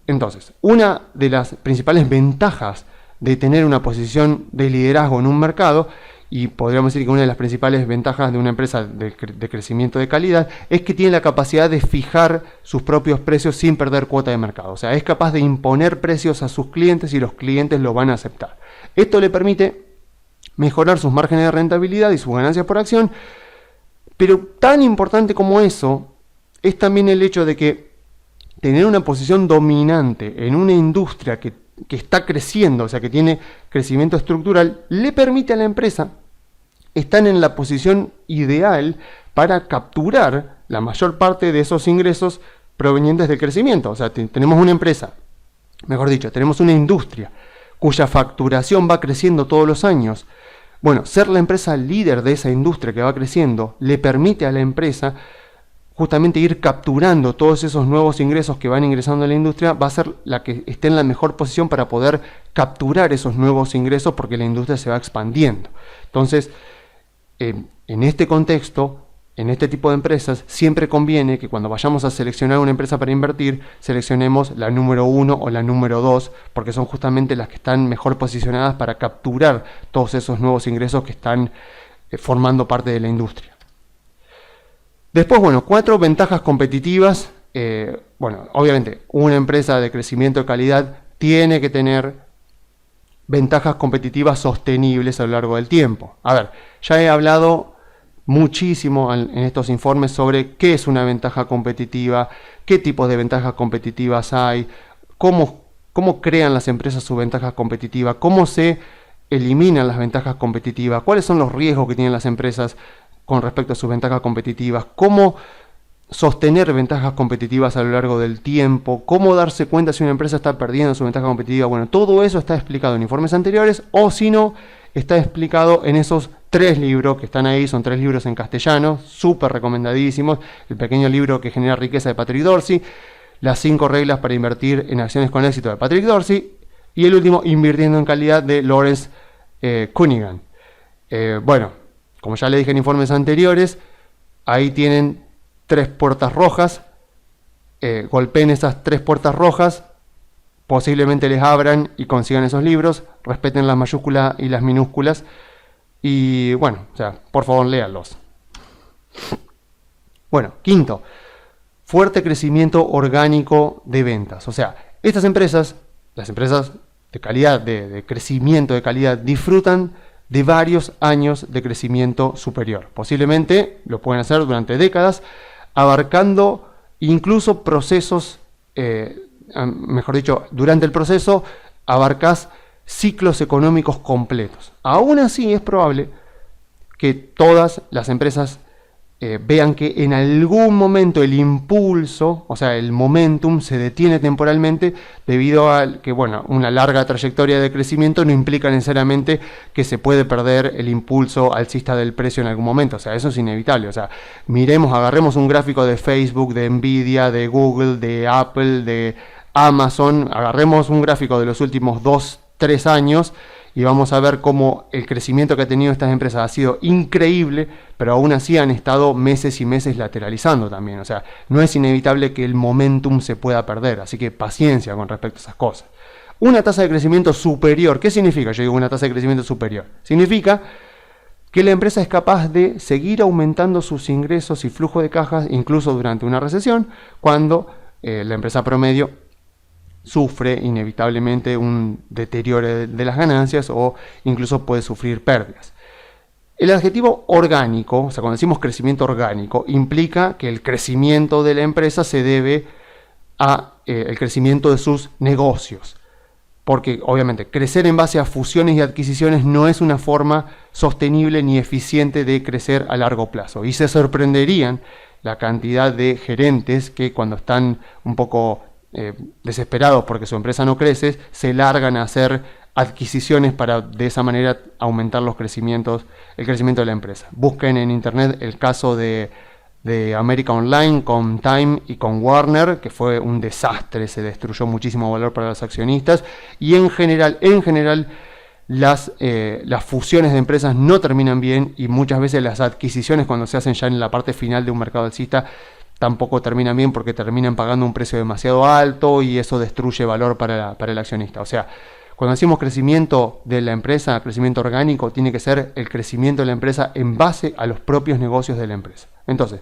Entonces, una de las principales ventajas de tener una posición de liderazgo en un mercado, y podríamos decir que una de las principales ventajas de una empresa de crecimiento de calidad, es que tiene la capacidad de fijar sus propios precios sin perder cuota de mercado. O sea, es capaz de imponer precios a sus clientes y los clientes lo van a aceptar. Esto le permite mejorar sus márgenes de rentabilidad y sus ganancias por acción, pero tan importante como eso es también el hecho de que tener una posición dominante en una industria que está creciendo, o sea, que tiene crecimiento estructural, le permite a la empresa estar en la posición ideal para capturar la mayor parte de esos ingresos provenientes del crecimiento. O sea, tenemos una empresa, mejor dicho, tenemos una industria cuya facturación va creciendo todos los años. Bueno, ser la empresa líder de esa industria que va creciendo le permite a la empresa justamente ir capturando todos esos nuevos ingresos que van ingresando a la industria. Va a ser la que esté en la mejor posición para poder capturar esos nuevos ingresos porque la industria se va expandiendo. Entonces, en este contexto, en este tipo de empresas, siempre conviene que cuando vayamos a seleccionar una empresa para invertir, seleccionemos la número 1 o la número 2, porque son justamente las que están mejor posicionadas para capturar todos esos nuevos ingresos que están formando parte de la industria. Después, bueno, 4 ventajas competitivas. Bueno, obviamente, una empresa de crecimiento de calidad tiene que tener ventajas competitivas sostenibles a lo largo del tiempo. A ver, ya he hablado muchísimo en estos informes sobre qué es una ventaja competitiva, qué tipos de ventajas competitivas hay, cómo crean las empresas sus ventajas competitivas, cómo se eliminan las ventajas competitivas, cuáles son los riesgos que tienen las empresas con respecto a sus ventajas competitivas, cómo sostener ventajas competitivas a lo largo del tiempo, cómo darse cuenta si una empresa está perdiendo su ventaja competitiva. Bueno, todo eso está explicado en informes anteriores, o si no, está explicado en esos 3 libros que están ahí. Son 3 libros en castellano, súper recomendadísimos. El pequeño libro que genera riqueza de Patrick Dorsey, las 5 reglas para invertir en acciones con éxito de Patrick Dorsey, y el último, Invirtiendo en Calidad, de Lawrence Cunningham. Bueno, como ya le dije en informes anteriores, ahí tienen 3 puertas rojas. Golpeen esas 3 puertas rojas, posiblemente les abran y consigan esos libros. Respeten las mayúsculas y las minúsculas. Y bueno, o sea, por favor, léanlos. Bueno, quinto, fuerte crecimiento orgánico de ventas. O sea, estas empresas, las empresas de calidad, de crecimiento de calidad, disfrutan de varios años de crecimiento superior. Posiblemente lo pueden hacer durante décadas, abarcando incluso procesos, mejor dicho, durante el proceso abarcas ciclos económicos completos. Aún así es probable que todas las empresas vean que en algún momento el impulso, o sea, el momentum, se detiene temporalmente debido a que, bueno, una larga trayectoria de crecimiento no implica necesariamente que se puede perder el impulso alcista del precio en algún momento. O sea, eso es inevitable. O sea, agarremos un gráfico de Facebook, de Nvidia, de Google, de Apple, de Amazon, agarremos un gráfico de los últimos 2-3 años y vamos a ver cómo el crecimiento que ha tenido estas empresas ha sido increíble, pero aún así han estado meses y meses lateralizando también. O sea, no es inevitable que el momentum se pueda perder, así que paciencia con respecto a esas cosas. Una tasa de crecimiento superior, ¿qué significa? Yo digo una tasa de crecimiento superior. Significa que la empresa es capaz de seguir aumentando sus ingresos y flujo de cajas incluso durante una recesión, cuando la empresa promedio sufre inevitablemente un deterioro de las ganancias o incluso puede sufrir pérdidas. El adjetivo orgánico, o sea, cuando decimos crecimiento orgánico, implica que el crecimiento de la empresa se debe a el crecimiento de sus negocios. Porque obviamente crecer en base a fusiones y adquisiciones no es una forma sostenible ni eficiente de crecer a largo plazo. Y se sorprenderían la cantidad de gerentes que cuando están un poco desesperados porque su empresa no crece, se largan a hacer adquisiciones para de esa manera aumentar el crecimiento de la empresa. Busquen en internet el caso de de América Online con Time y con Warner, que fue un desastre, se destruyó muchísimo valor para los accionistas, y en general las fusiones de empresas no terminan bien, y muchas veces las adquisiciones, cuando se hacen ya en la parte final de un mercado alcista, tampoco terminan bien porque terminan pagando un precio demasiado alto y eso destruye valor para el accionista. O sea, cuando decimos crecimiento de la empresa, crecimiento orgánico, tiene que ser el crecimiento de la empresa en base a los propios negocios de la empresa. Entonces,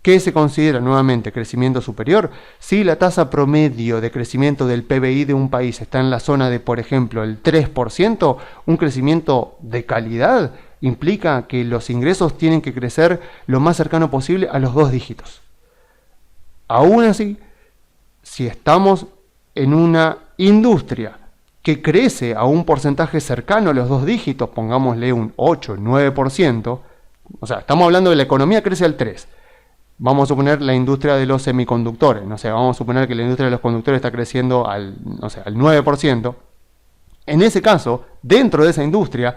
¿qué se considera nuevamente crecimiento superior? Si la tasa promedio de crecimiento del PBI de un país está en la zona de, por ejemplo, el 3%, un crecimiento de calidad implica que los ingresos tienen que crecer lo más cercano posible a los 2 dígitos. Aún así, si estamos en una industria que crece a un porcentaje cercano a los 2 dígitos, pongámosle un 8, 9%, o sea, estamos hablando de la economía crece al 3%. Vamos a suponer la industria de los semiconductores, no sé, vamos a suponer que la industria de los conductores está creciendo al 9%. En ese caso, dentro de esa industria,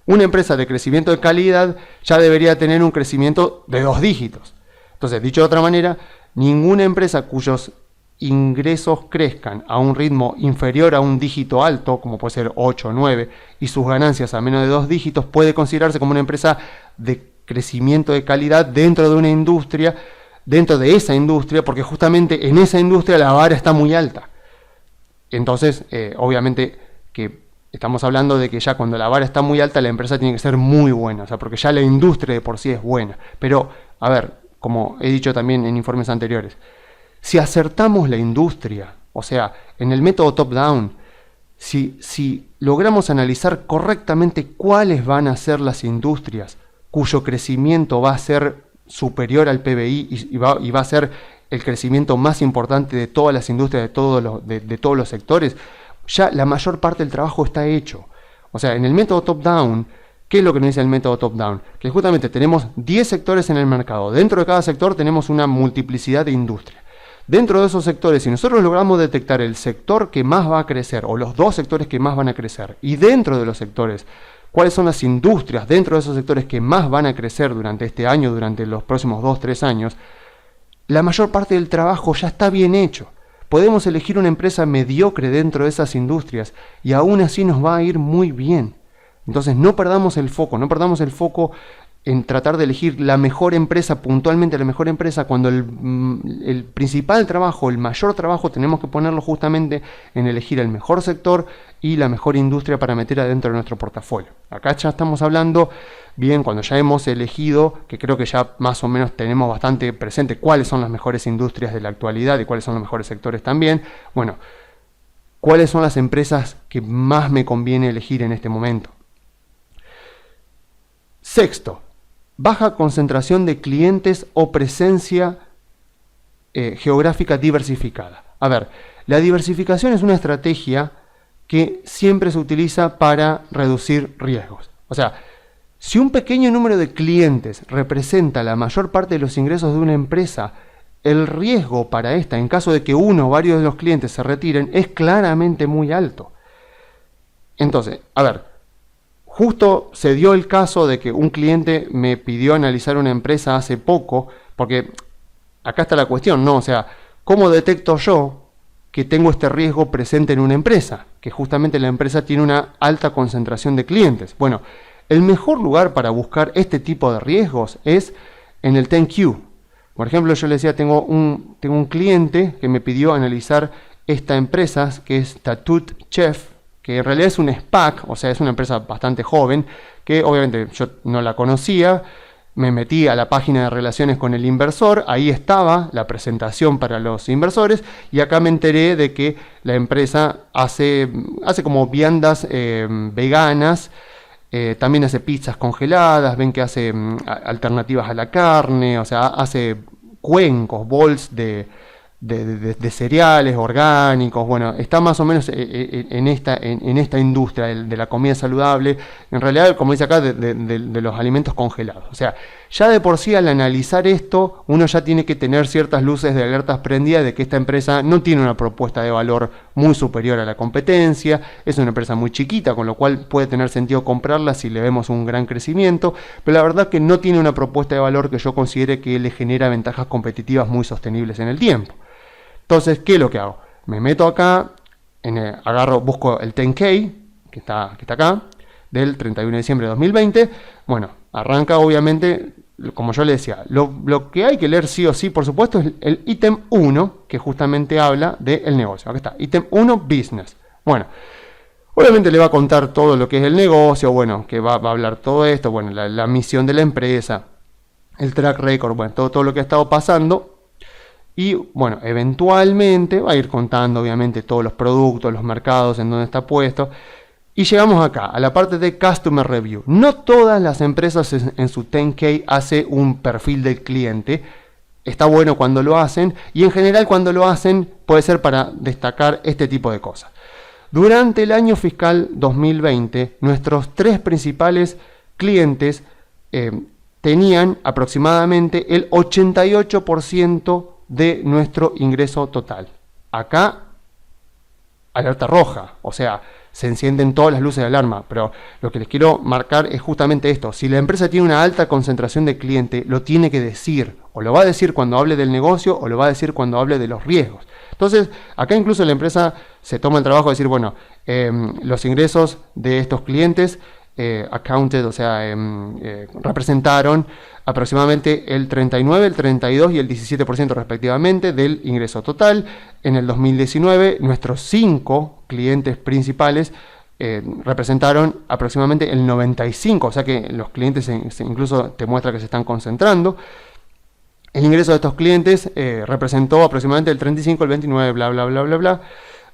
una empresa de crecimiento de calidad ya debería tener un crecimiento de 2 dígitos. Entonces, dicho de otra manera, ninguna empresa cuyos ingresos crezcan a un ritmo inferior a un dígito alto, como puede ser 8 o 9, y sus ganancias a menos de 2 dígitos, puede considerarse como una empresa de crecimiento de calidad dentro de una industria, dentro de esa industria, porque justamente en esa industria la vara está muy alta. Entonces, obviamente que estamos hablando de que ya cuando la vara está muy alta, la empresa tiene que ser muy buena, o sea, porque ya la industria de por sí es buena. Pero, a ver, como he dicho también en informes anteriores, si acertamos la industria, o sea, en el método top-down, si logramos analizar correctamente cuáles van a ser las industrias cuyo crecimiento va a ser superior al PBI y va a ser el crecimiento más importante de todas las industrias, de todos los sectores, ya la mayor parte del trabajo está hecho. O sea, en el método top-down, ¿qué es lo que nos dice el método top-down? Que justamente tenemos 10 sectores en el mercado. Dentro de cada sector tenemos una multiplicidad de industrias. Dentro de esos sectores, si nosotros logramos detectar el sector que más va a crecer, o los 2 sectores que más van a crecer, y dentro de los sectores, cuáles son las industrias dentro de esos sectores que más van a crecer durante este año, durante los próximos 2-3 años, la mayor parte del trabajo ya está bien hecho. Podemos elegir una empresa mediocre dentro de esas industrias y aún así nos va a ir muy bien. Entonces no perdamos el foco en tratar de elegir la mejor empresa, puntualmente la mejor empresa, cuando el principal trabajo, el mayor trabajo, tenemos que ponerlo justamente en elegir el mejor sector y la mejor industria para meter adentro de nuestro portafolio. Acá ya estamos hablando, bien, cuando ya hemos elegido, que creo que ya más o menos tenemos bastante presente cuáles son las mejores industrias de la actualidad y cuáles son los mejores sectores también. Bueno, ¿cuáles son las empresas que más me conviene elegir en este momento? Sexto, baja concentración de clientes o presencia geográfica diversificada. A ver, la diversificación es una estrategia que siempre se utiliza para reducir riesgos. O sea, si un pequeño número de clientes representa la mayor parte de los ingresos de una empresa, el riesgo para esta, en caso de que uno o varios de los clientes se retiren, es claramente muy alto. Entonces, a ver, justo se dio el caso de que un cliente me pidió analizar una empresa hace poco, porque acá está la cuestión, ¿no? O sea, ¿cómo detecto yo que tengo este riesgo presente en una empresa? Que justamente la empresa tiene una alta concentración de clientes. Bueno, el mejor lugar para buscar este tipo de riesgos es en el 10Q. Por ejemplo, yo le decía, tengo un cliente que me pidió analizar esta empresa, que es Tattooed Chef, que en realidad es un SPAC, o sea, es una empresa bastante joven, que obviamente yo no la conocía. Me metí a la página de relaciones con el inversor, ahí estaba la presentación para los inversores, y acá me enteré de que la empresa hace como viandas veganas, también hace pizzas congeladas, ven que hace alternativas a la carne, o sea, hace cuencos, bols de cereales orgánicos. Bueno, está más o menos en esta industria de la comida saludable, en realidad, como dice acá, de los alimentos congelados. O sea, Ya de por sí al analizar esto, uno ya tiene que tener ciertas luces de alertas prendidas de que esta empresa no tiene una propuesta de valor muy superior a la competencia, es una empresa muy chiquita, con lo cual puede tener sentido comprarla si le vemos un gran crecimiento, pero la verdad que no tiene una propuesta de valor que yo considere que le genera ventajas competitivas muy sostenibles en el tiempo. Entonces, ¿qué es lo que hago? Me meto acá, busco el 10K, que está acá, del 31 de diciembre de 2020. Bueno, arranca obviamente, como yo le decía, lo que hay que leer sí o sí, por supuesto, es el ítem 1, que justamente habla del negocio. Acá está, ítem 1, business. Bueno, obviamente le va a contar todo lo que es el negocio, bueno, que va a hablar todo esto, bueno, la misión de la empresa, el track record, bueno, todo lo que ha estado pasando. Y bueno, eventualmente va a ir contando obviamente todos los productos, los mercados en donde está puesto. Y llegamos acá, a la parte de Customer Review. No todas las empresas en su 10K hacen un perfil del cliente. Está bueno cuando lo hacen. Y en general cuando lo hacen puede ser para destacar este tipo de cosas. Durante el año fiscal 2020, nuestros 3 principales clientes tenían aproximadamente el 88% de nuestro ingreso total. Acá, alerta roja, o sea, se encienden todas las luces de alarma, pero lo que les quiero marcar es justamente esto. Si la empresa tiene una alta concentración de cliente, lo tiene que decir, o lo va a decir cuando hable del negocio, o lo va a decir cuando hable de los riesgos. Entonces, acá incluso la empresa se toma el trabajo de decir, bueno, los ingresos de estos clientes accounted, o sea, representaron aproximadamente el 39, el 32 y el 17% respectivamente del ingreso total. En el 2019, nuestros 5 clientes principales representaron aproximadamente el 95%, o sea que los clientes incluso te muestra que se están concentrando. El ingreso de estos clientes representó aproximadamente el 35, el 29, bla, bla, bla, bla, bla.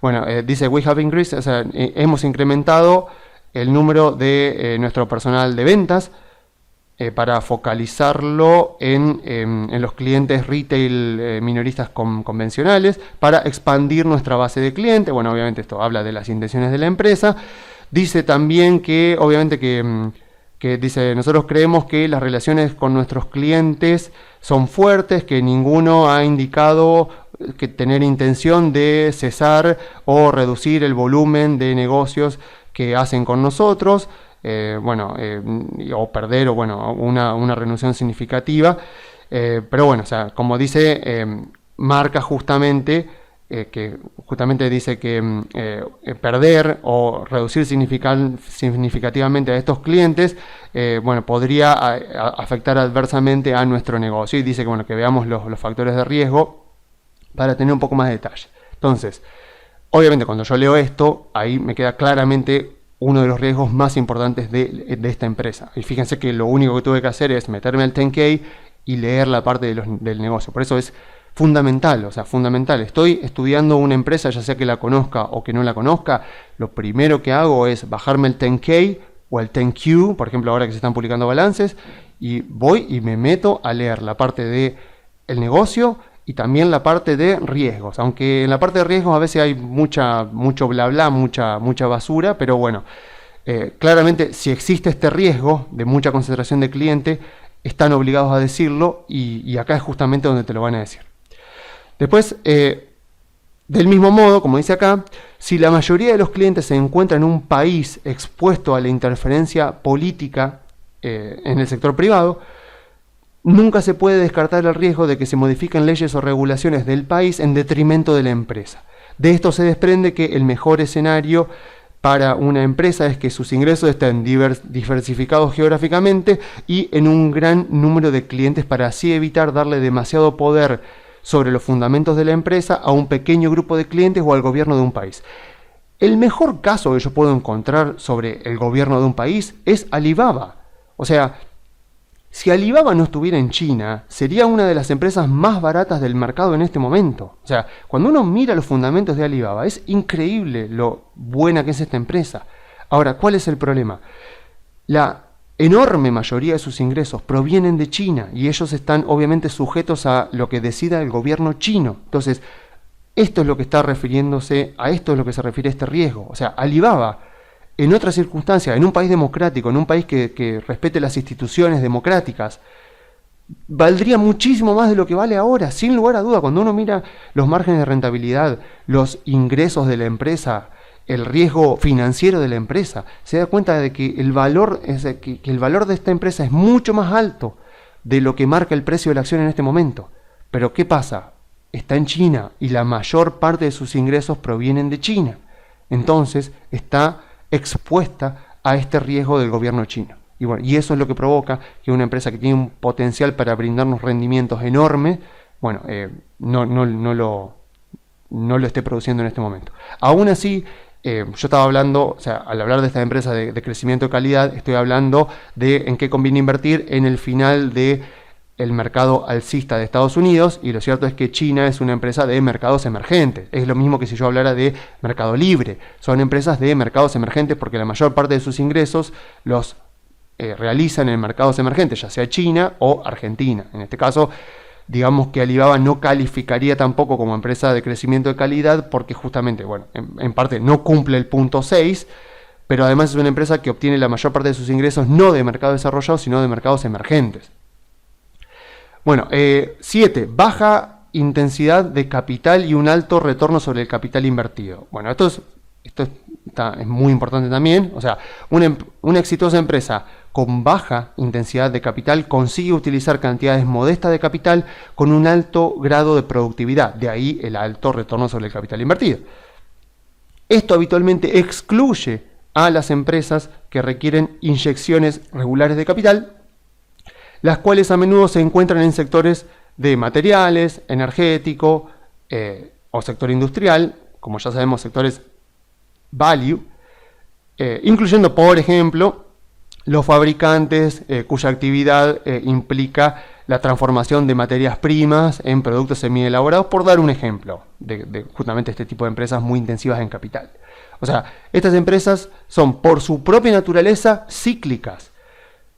Bueno, dice, we have increased, o sea, hemos incrementado el número de nuestro personal de ventas para focalizarlo en los clientes retail minoristas convencionales, para expandir nuestra base de clientes. Bueno, obviamente esto habla de las intenciones de la empresa. Dice también que, obviamente que dice, nosotros creemos que las relaciones con nuestros clientes son fuertes, que ninguno ha indicado que tener intención de cesar o reducir el volumen de negocios que hacen con nosotros, o perder, o bueno, una reducción significativa, pero bueno, o sea, como dice, marca justamente que justamente dice que perder o reducir significativamente a estos clientes, podría afectar adversamente a nuestro negocio, y dice que, bueno, que veamos los factores de riesgo para tener un poco más de detalle. Entonces, obviamente cuando yo leo esto, ahí me queda claramente uno de los riesgos más importantes de esta empresa. Y fíjense que lo único que tuve que hacer es meterme al 10K y leer la parte del negocio. Por eso es fundamental, o sea, fundamental. Estoy estudiando una empresa, ya sea que la conozca o que no la conozca, lo primero que hago es bajarme el 10K o el 10Q, por ejemplo, ahora que se están publicando balances, y voy y me meto a leer la parte de el negocio y también la parte de riesgos, aunque en la parte de riesgos a veces hay mucho bla bla, mucha basura, pero bueno, claramente si existe este riesgo de mucha concentración de cliente, están obligados a decirlo, y acá es justamente donde te lo van a decir. Después, del mismo modo, como dice acá, si la mayoría de los clientes se encuentran en un país expuesto a la interferencia política en el sector privado, nunca se puede descartar el riesgo de que se modifiquen leyes o regulaciones del país en detrimento de la empresa. De esto se desprende que el mejor escenario para una empresa es que sus ingresos estén diversificados geográficamente y en un gran número de clientes, para así evitar darle demasiado poder sobre los fundamentos de la empresa a un pequeño grupo de clientes o al gobierno de un país. El mejor caso que yo puedo encontrar sobre el gobierno de un país es Alibaba. O sea, si Alibaba no estuviera en China, sería una de las empresas más baratas del mercado en este momento. O sea, cuando uno mira los fundamentos de Alibaba, es increíble lo buena que es esta empresa. Ahora, ¿cuál es el problema? La enorme mayoría de sus ingresos provienen de China, y ellos están obviamente sujetos a lo que decida el gobierno chino. Entonces, esto es lo que está refiriéndose, a esto es lo que se refiere este riesgo. O sea, Alibaba, en otras circunstancias, en un país democrático, en un país que respete las instituciones democráticas, valdría muchísimo más de lo que vale ahora, sin lugar a duda. Cuando uno mira los márgenes de rentabilidad, los ingresos de la empresa, el riesgo financiero de la empresa, se da cuenta de que el valor, que el valor de esta empresa es mucho más alto de lo que marca el precio de la acción en este momento. Pero ¿qué pasa? Está en China y la mayor parte de sus ingresos provienen de China. Entonces está expuesta a este riesgo del gobierno chino. Y bueno, y eso es lo que provoca que una empresa que tiene un potencial para brindarnos rendimientos enormes, bueno, no lo esté produciendo en este momento. Aún así, yo estaba hablando, o sea, al hablar de esta empresa de crecimiento de calidad, estoy hablando de en qué conviene invertir en el final de el mercado alcista de Estados Unidos, y lo cierto es que China es una empresa de mercados emergentes. Es lo mismo que si yo hablara de Mercado Libre. Son empresas de mercados emergentes porque la mayor parte de sus ingresos los realizan en mercados emergentes, ya sea China o Argentina. En este caso, digamos que Alibaba no calificaría tampoco como empresa de crecimiento de calidad porque justamente, bueno, en parte no cumple el punto 6, pero además es una empresa que obtiene la mayor parte de sus ingresos no de mercados desarrollados, sino de mercados emergentes. Bueno, 7. Baja intensidad de capital y un alto retorno sobre el capital invertido. Bueno, esto es muy importante también. O sea, una exitosa empresa con baja intensidad de capital consigue utilizar cantidades modestas de capital con un alto grado de productividad. De ahí el alto retorno sobre el capital invertido. Esto habitualmente excluye a las empresas que requieren inyecciones regulares de capital, las cuales a menudo se encuentran en sectores de materiales, energético o sector industrial, como ya sabemos, sectores value, incluyendo, por ejemplo, los fabricantes cuya actividad implica la transformación de materias primas en productos semielaborados, por dar un ejemplo de justamente este tipo de empresas muy intensivas en capital. O sea, estas empresas son por su propia naturaleza cíclicas,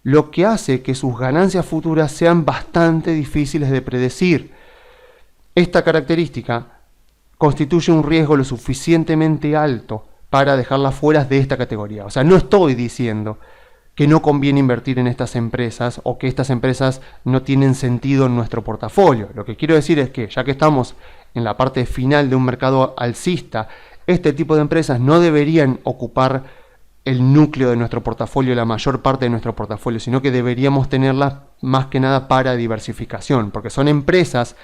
lo que hace que sus ganancias futuras sean bastante difíciles de predecir. Esta característica constituye un riesgo lo suficientemente alto para dejarlas fuera de esta categoría. O sea, no estoy diciendo que no conviene invertir en estas empresas o que estas empresas no tienen sentido en nuestro portafolio. Lo que quiero decir es que, ya que estamos en la parte final de un mercado alcista, este tipo de empresas no deberían ocupar el núcleo de nuestro portafolio, la mayor parte de nuestro portafolio, sino que deberíamos tenerlas más que nada para diversificación, porque son empresas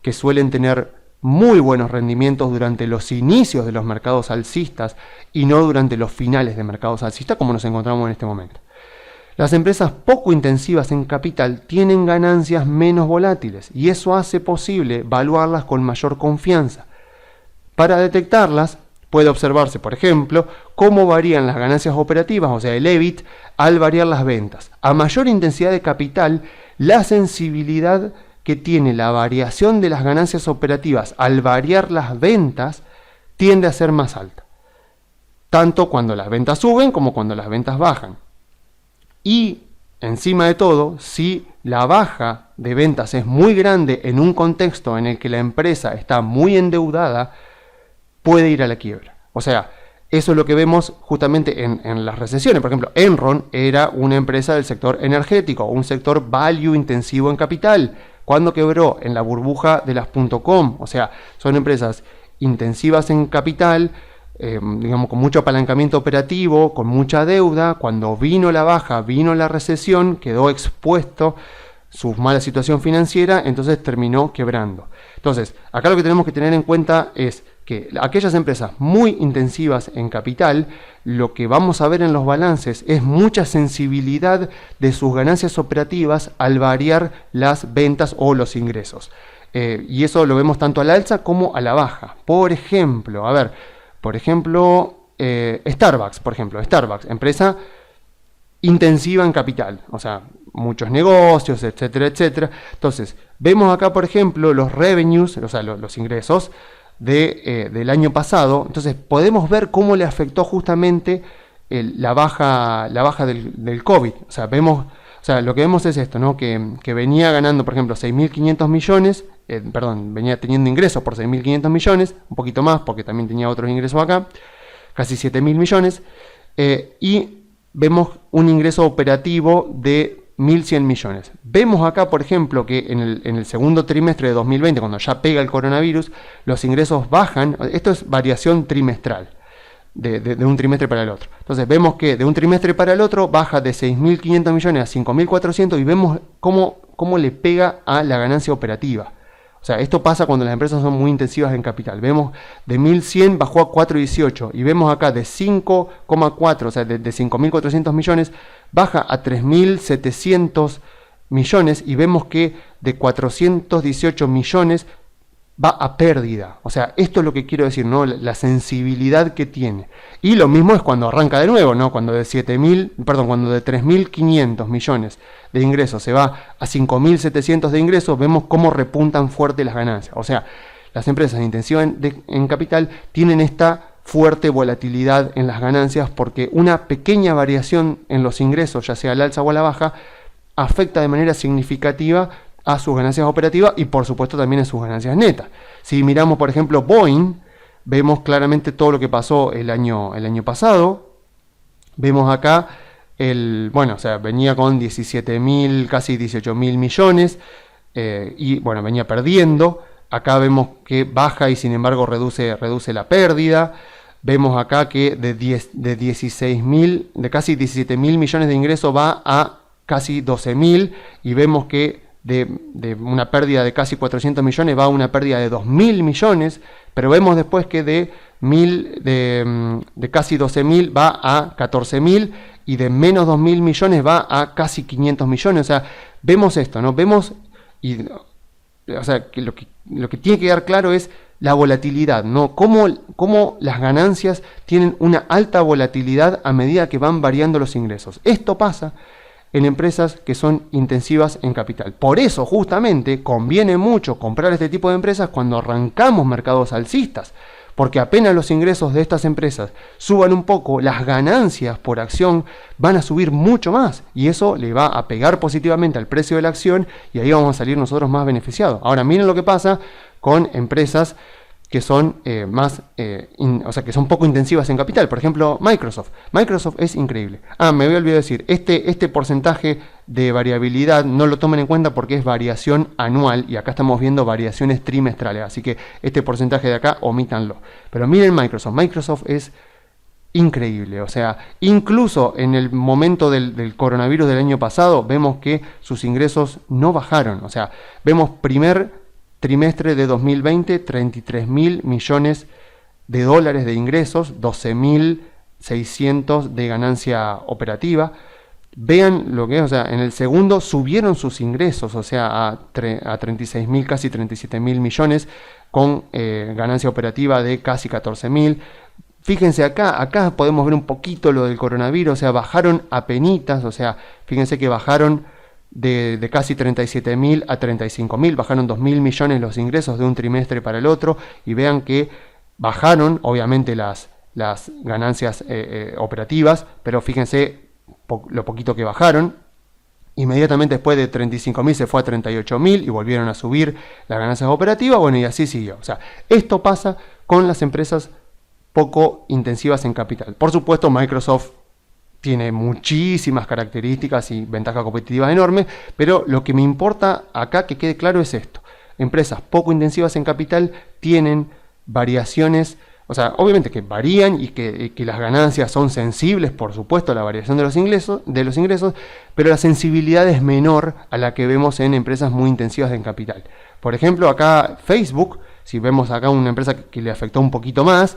que suelen tener muy buenos rendimientos durante los inicios de los mercados alcistas y no durante los finales de mercados alcistas como nos encontramos en este momento. Las empresas poco intensivas en capital tienen ganancias menos volátiles y eso hace posible evaluarlas con mayor confianza. Para detectarlas, puede observarse, por ejemplo, cómo varían las ganancias operativas, o sea, el EBIT, al variar las ventas. A mayor intensidad de capital, la sensibilidad que tiene la variación de las ganancias operativas al variar las ventas tiende a ser más alta, tanto cuando las ventas suben como cuando las ventas bajan. Y, encima de todo, si la baja de ventas es muy grande en un contexto en el que la empresa está muy endeudada, puede ir a la quiebra. O sea, eso es lo que vemos justamente en las recesiones. Por ejemplo, Enron era una empresa del sector energético, un sector value intensivo en capital. Cuando quebró en la burbuja de las .com, o sea, son empresas intensivas en capital, digamos, con mucho apalancamiento operativo, con mucha deuda. Cuando vino la baja, vino la recesión, quedó expuesto su mala situación financiera, entonces terminó quebrando. Entonces, acá lo que tenemos que tener en cuenta es que aquellas empresas muy intensivas en capital, lo que vamos a ver en los balances es mucha sensibilidad de sus ganancias operativas al variar las ventas o los ingresos. Y eso lo vemos tanto a la alza como a la baja. Por ejemplo, Starbucks, empresa intensiva en capital, o sea, muchos negocios, etcétera, etcétera. Entonces, vemos acá, por ejemplo, los revenues, o sea, los ingresos del año pasado. Entonces, podemos ver cómo le afectó justamente la baja del COVID. O sea, lo que vemos es esto, ¿no? Que venía ganando, por ejemplo, 6.500 millones, venía teniendo ingresos por 6.500 millones, un poquito más porque también tenía otros ingresos acá, casi 7.000 millones, y vemos un ingreso operativo de 1.100 millones. Vemos acá, por ejemplo, que en el segundo trimestre de 2020, cuando ya pega el coronavirus, los ingresos bajan. Esto es variación trimestral, de un trimestre para el otro. Entonces vemos que de un trimestre para el otro baja de 6.500 millones a 5.400 y vemos cómo le pega a la ganancia operativa. O sea, esto pasa cuando las empresas son muy intensivas en capital. Vemos de 1.100 bajó a 4.18 y vemos acá de 5,4, o sea, de 5.400 millones baja a 3.700 millones y vemos que de 418 millones va a pérdida. O sea, esto es lo que quiero decir, ¿no? La sensibilidad que tiene. Y lo mismo es cuando arranca de nuevo, ¿no? Cuando de 3.500 millones de ingresos se va a 5.700 de ingresos, vemos cómo repuntan fuerte las ganancias. O sea, las empresas intensivas en capital tienen esta fuerte volatilidad en las ganancias porque una pequeña variación en los ingresos, ya sea al alza o a la baja, afecta de manera significativa a sus ganancias operativas y por supuesto también a sus ganancias netas. Si miramos por ejemplo Boeing, vemos claramente todo lo que pasó el año pasado. Vemos acá venía con 17.000, casi 18.000 millones y bueno, venía perdiendo. Acá vemos que baja y sin embargo reduce la pérdida. Vemos acá que de casi 17.000 millones de ingresos va a casi 12.000 y vemos que de una pérdida de casi 400 millones va a una pérdida de 2.000 millones, pero vemos después que de casi 12.000 va a 14.000 y de menos 2.000 millones va a casi 500 millones. O sea, vemos esto, ¿no? Vemos, o sea, que lo que tiene que quedar claro es la volatilidad, ¿no? Cómo las ganancias tienen una alta volatilidad a medida que van variando los ingresos. Esto pasa en empresas que son intensivas en capital. Por eso, justamente, conviene mucho comprar este tipo de empresas cuando arrancamos mercados alcistas, porque apenas los ingresos de estas empresas suban un poco, las ganancias por acción van a subir mucho más, y eso le va a pegar positivamente al precio de la acción, y ahí vamos a salir nosotros más beneficiados. Ahora, miren lo que pasa con empresas que son que son poco intensivas en capital. Por ejemplo, Microsoft. Microsoft es increíble. Me había olvidado decir, este porcentaje de variabilidad no lo tomen en cuenta porque es variación anual y acá estamos viendo variaciones trimestrales. Así que este porcentaje de acá, omítanlo. Pero miren Microsoft. Microsoft es increíble. O sea, incluso en el momento del coronavirus del año pasado, vemos que sus ingresos no bajaron. O sea, vemos primer trimestre de 2020, 33.000 millones de dólares de ingresos, 12.600 de ganancia operativa. Vean lo que es, o sea, en el segundo subieron sus ingresos, o sea, a 36.000, casi 37.000 millones, con ganancia operativa de casi 14.000. Fíjense acá podemos ver un poquito lo del coronavirus, o sea, bajaron a penitas, o sea, fíjense que bajaron de casi 37.000 a 35.000, bajaron 2.000 millones los ingresos de un trimestre para el otro, y vean que bajaron obviamente las ganancias operativas, pero fíjense lo poquito que bajaron. Inmediatamente después de 35.000 se fue a 38.000 y volvieron a subir las ganancias operativas, bueno, y así siguió. O sea, esto pasa con las empresas poco intensivas en capital. Por supuesto, Microsoft tiene muchísimas características y ventajas competitivas enormes, pero lo que me importa acá que quede claro es esto. Empresas poco intensivas en capital tienen variaciones, o sea, obviamente que varían y que las ganancias son sensibles, por supuesto, a la variación de los ingresos, pero la sensibilidad es menor a la que vemos en empresas muy intensivas en capital. Por ejemplo, acá Facebook, si vemos acá una empresa que le afectó un poquito más,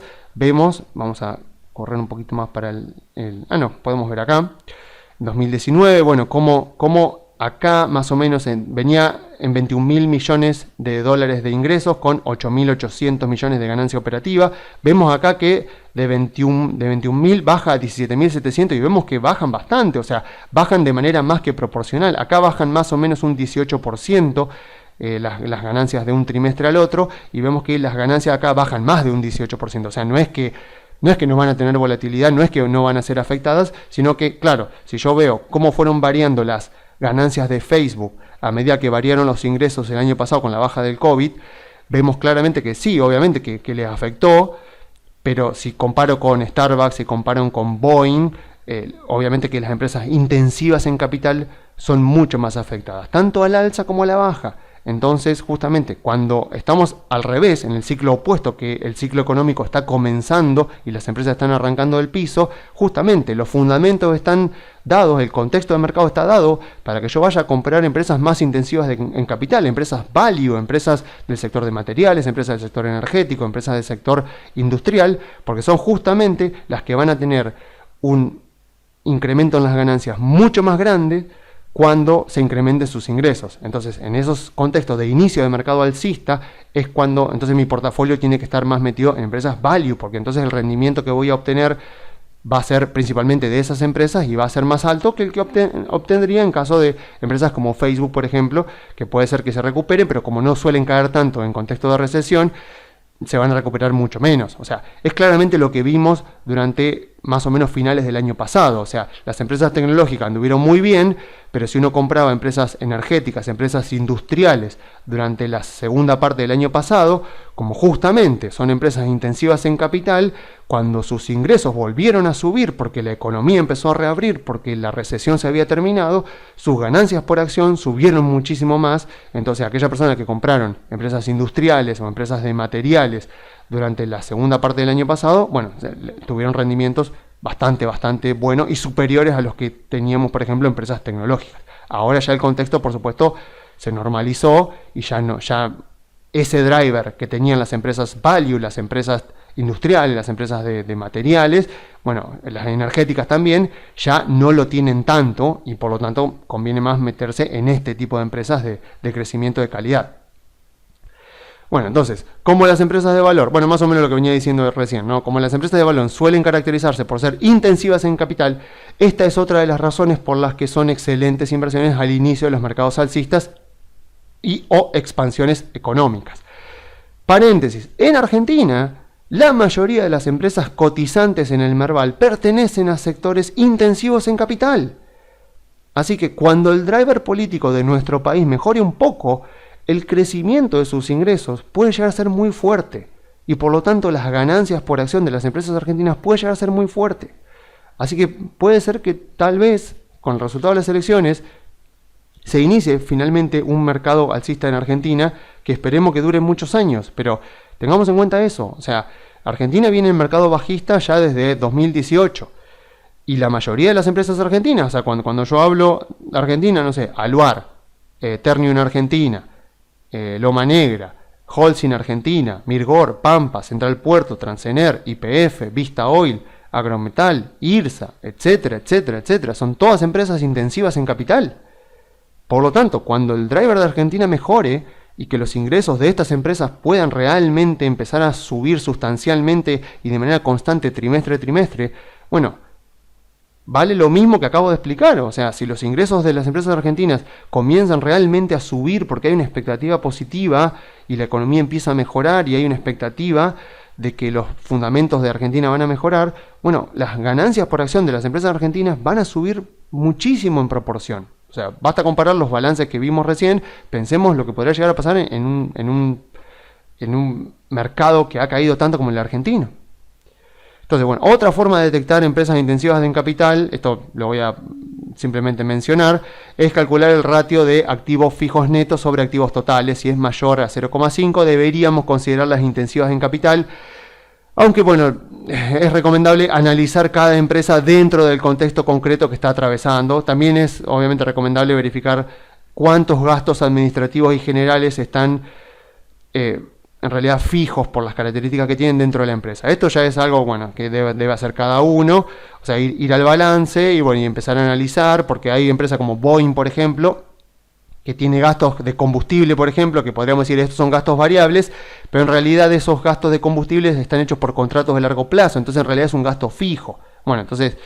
vamos a correr un poquito más para podemos ver acá, 2019, bueno, como acá más o menos venía en 21.000 millones de dólares de ingresos con 8.800 millones de ganancia operativa. Vemos acá que de 21.000 baja a 17.700 y vemos que bajan bastante, o sea, bajan de manera más que proporcional. Acá bajan más o menos un 18%. Las ganancias de un trimestre al otro, y vemos que las ganancias acá bajan más de un 18%, o sea, no es que no van a tener volatilidad, no es que no van a ser afectadas, sino que, claro, si yo veo cómo fueron variando las ganancias de Facebook a medida que variaron los ingresos el año pasado con la baja del COVID, vemos claramente que sí, obviamente que les afectó, pero si comparo con Starbucks, si comparo con Boeing, obviamente que las empresas intensivas en capital son mucho más afectadas, tanto al alza como a la baja. Entonces, justamente, cuando estamos al revés, en el ciclo opuesto, que el ciclo económico está comenzando y las empresas están arrancando del piso, justamente los fundamentos están dados, el contexto del mercado está dado para que yo vaya a comprar empresas más intensivas en capital, empresas value, empresas del sector de materiales, empresas del sector energético, empresas del sector industrial, porque son justamente las que van a tener un incremento en las ganancias mucho más grande cuando se incrementen sus ingresos. Entonces, en esos contextos de inicio de mercado alcista es cuando entonces mi portafolio tiene que estar más metido en empresas value, porque entonces el rendimiento que voy a obtener va a ser principalmente de esas empresas y va a ser más alto que el que obtendría en caso de empresas como Facebook, por ejemplo, que puede ser que se recuperen, pero como no suelen caer tanto en contexto de recesión, se van a recuperar mucho menos. O sea, es claramente lo que vimos durante más o menos finales del año pasado. O sea, las empresas tecnológicas anduvieron muy bien, pero si uno compraba empresas energéticas, empresas industriales durante la segunda parte del año pasado, como justamente son empresas intensivas en capital, cuando sus ingresos volvieron a subir porque la economía empezó a reabrir, porque la recesión se había terminado, sus ganancias por acción subieron muchísimo más. Entonces, aquellas personas que compraron empresas industriales o empresas de materiales durante la segunda parte del año pasado, bueno, tuvieron rendimientos bastante buenos y superiores a los que teníamos, por ejemplo, empresas tecnológicas. Ahora ya el contexto, por supuesto, se normalizó y ya ese driver que tenían las empresas value, las empresas industriales, las empresas de materiales, bueno, las energéticas también, ya no lo tienen tanto y por lo tanto conviene más meterse en este tipo de empresas de crecimiento de calidad. Bueno, entonces, como las empresas de valor, bueno, más o menos lo que venía diciendo recién, ¿no? Como las empresas de valor suelen caracterizarse por ser intensivas en capital, esta es otra de las razones por las que son excelentes inversiones al inicio de los mercados alcistas o expansiones económicas. Paréntesis, en Argentina, la mayoría de las empresas cotizantes en el Merval pertenecen a sectores intensivos en capital. Así que cuando el driver político de nuestro país mejore un poco, el crecimiento de sus ingresos puede llegar a ser muy fuerte y por lo tanto las ganancias por acción de las empresas argentinas puede llegar a ser muy fuerte. Así que puede ser que tal vez con el resultado de las elecciones se inicie finalmente un mercado alcista en Argentina que esperemos que dure muchos años, pero tengamos en cuenta eso. O sea, Argentina viene en mercado bajista ya desde 2018 y la mayoría de las empresas argentinas, o sea, cuando yo hablo de Argentina, no sé, Aluar, Ternium Argentina, Loma Negra, Holcim Argentina, Mirgor, Pampa, Central Puerto, Transener, YPF, Vista Oil, Agrometal, IRSA, etcétera, etcétera, etcétera. Son todas empresas intensivas en capital. Por lo tanto, cuando el driver de Argentina mejore y que los ingresos de estas empresas puedan realmente empezar a subir sustancialmente y de manera constante trimestre a trimestre, bueno, vale lo mismo que acabo de explicar. O sea, si los ingresos de las empresas argentinas comienzan realmente a subir porque hay una expectativa positiva y la economía empieza a mejorar y hay una expectativa de que los fundamentos de Argentina van a mejorar, bueno, las ganancias por acción de las empresas argentinas van a subir muchísimo en proporción. O sea, basta comparar los balances que vimos recién, pensemos lo que podría llegar a pasar en un mercado que ha caído tanto como el argentino. Entonces, bueno, otra forma de detectar empresas intensivas en capital, esto lo voy a simplemente mencionar, es calcular el ratio de activos fijos netos sobre activos totales. Si es mayor a 0,5, deberíamos considerarlas intensivas en capital. Aunque, bueno, es recomendable analizar cada empresa dentro del contexto concreto que está atravesando. También es, obviamente, recomendable verificar cuántos gastos administrativos y generales están en realidad fijos por las características que tienen dentro de la empresa. Esto ya es algo, bueno, que debe hacer cada uno, o sea, ir al balance y, bueno, y empezar a analizar, porque hay empresas como Boeing, por ejemplo, que tiene gastos de combustible, por ejemplo, que podríamos decir estos son gastos variables, pero en realidad esos gastos de combustible están hechos por contratos de largo plazo, entonces en realidad es un gasto fijo. Bueno, entonces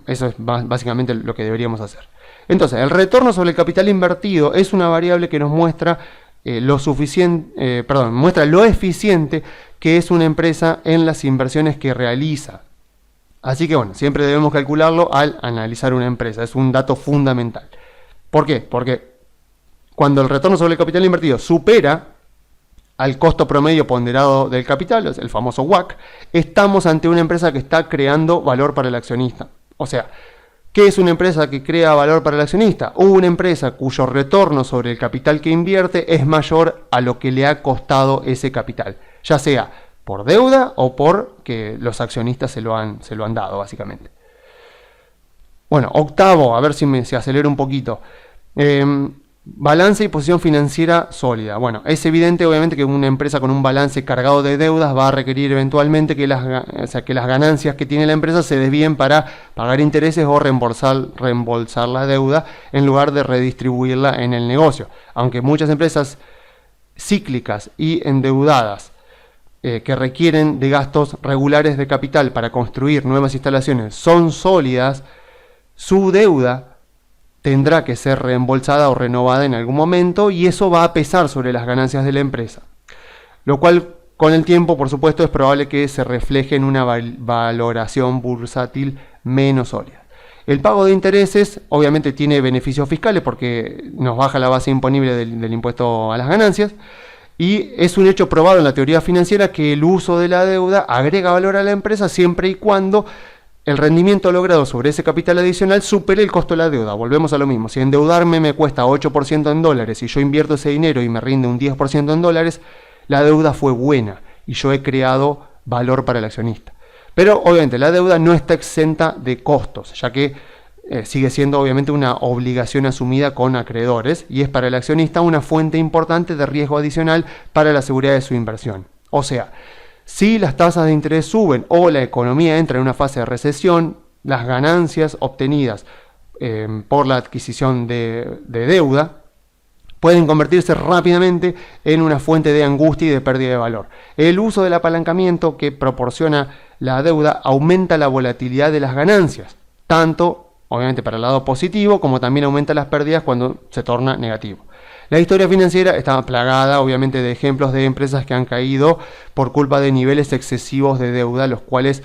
eso es básicamente lo que deberíamos hacer. Entonces, el retorno sobre el capital invertido es una variable que nos muestra muestra lo eficiente que es una empresa en las inversiones que realiza. Así que, bueno, siempre debemos calcularlo al analizar una empresa, es un dato fundamental. ¿Por qué? Porque cuando el retorno sobre el capital invertido supera al costo promedio ponderado del capital, el famoso WACC, estamos ante una empresa que está creando valor para el accionista. O sea, ¿Qué es una empresa que crea valor para el accionista? Una empresa cuyo retorno sobre el capital que invierte es mayor a lo que le ha costado ese capital, ya sea por deuda o por que los accionistas se lo han dado, básicamente. Bueno, octavo, a ver si se acelera un poquito. Balance y posición financiera sólida. Bueno, es evidente obviamente que una empresa con un balance cargado de deudas va a requerir eventualmente que las ganancias que tiene la empresa se desvíen para pagar intereses o reembolsar la deuda en lugar de redistribuirla en el negocio. Aunque muchas empresas cíclicas y endeudadas que requieren de gastos regulares de capital para construir nuevas instalaciones son sólidas, su deuda tendrá que ser reembolsada o renovada en algún momento y eso va a pesar sobre las ganancias de la empresa. Lo cual con el tiempo, por supuesto, es probable que se refleje en una valoración bursátil menos sólida. El pago de intereses obviamente tiene beneficios fiscales porque nos baja la base imponible del impuesto a las ganancias y es un hecho probado en la teoría financiera que el uso de la deuda agrega valor a la empresa siempre y cuando el rendimiento logrado sobre ese capital adicional supere el costo de la deuda. Volvemos a lo mismo. Si endeudarme me cuesta 8% en dólares y yo invierto ese dinero y me rinde un 10% en dólares, la deuda fue buena y yo he creado valor para el accionista. Pero obviamente la deuda no está exenta de costos, ya que sigue siendo obviamente una obligación asumida con acreedores y es para el accionista una fuente importante de riesgo adicional para la seguridad de su inversión. O sea, si las tasas de interés suben o la economía entra en una fase de recesión, las ganancias obtenidas por la adquisición de deuda pueden convertirse rápidamente en una fuente de angustia y de pérdida de valor. El uso del apalancamiento que proporciona la deuda aumenta la volatilidad de las ganancias, tanto obviamente para el lado positivo como también aumenta las pérdidas cuando se torna negativo. La historia financiera está plagada obviamente de ejemplos de empresas que han caído por culpa de niveles excesivos de deuda, los cuales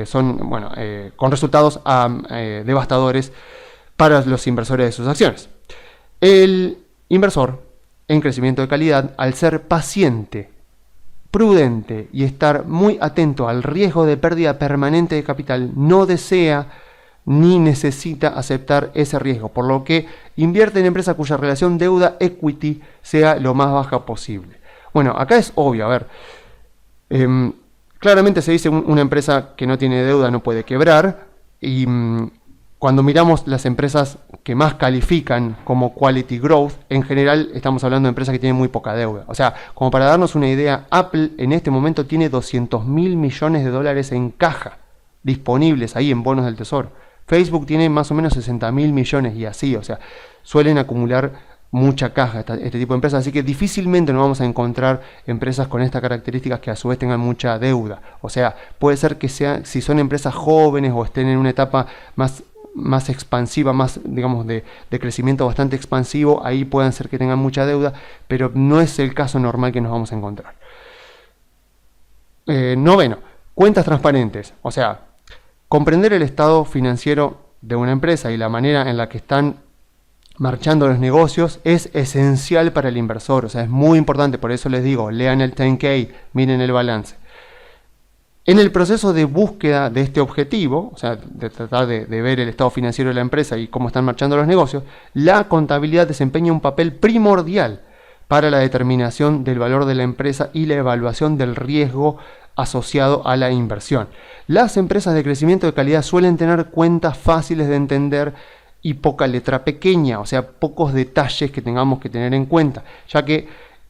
son con resultados devastadores para los inversores de sus acciones. El inversor en crecimiento de calidad, al ser paciente, prudente y estar muy atento al riesgo de pérdida permanente de capital, no desea ni necesita aceptar ese riesgo, por lo que invierte en empresas cuya relación deuda-equity sea lo más baja posible. Bueno, acá es obvio, a ver, claramente se dice una empresa que no tiene deuda no puede quebrar, y cuando miramos las empresas que más califican como quality growth, en general estamos hablando de empresas que tienen muy poca deuda. O sea, como para darnos una idea, Apple en este momento tiene 200.000 millones de dólares en caja disponibles ahí en bonos del tesoro. Facebook tiene más o menos 60.000 millones y así, o sea, suelen acumular mucha caja este tipo de empresas, así que difícilmente nos vamos a encontrar empresas con estas características que a su vez tengan mucha deuda. O sea, puede ser que si son empresas jóvenes o estén en una etapa más expansiva, más digamos de crecimiento bastante expansivo, ahí pueden ser que tengan mucha deuda, pero no es el caso normal que nos vamos a encontrar. Noveno, cuentas transparentes, o sea, comprender el estado financiero de una empresa y la manera en la que están marchando los negocios es esencial para el inversor, o sea, es muy importante, por eso les digo, lean el 10K, miren el balance. En el proceso de búsqueda de este objetivo, o sea, de tratar de ver el estado financiero de la empresa y cómo están marchando los negocios, la contabilidad desempeña un papel primordial para la determinación del valor de la empresa y la evaluación del riesgo asociado a la inversión. Las empresas de crecimiento de calidad suelen tener cuentas fáciles de entender y poca letra pequeña, o sea, pocos detalles que tengamos que tener en cuenta, ya que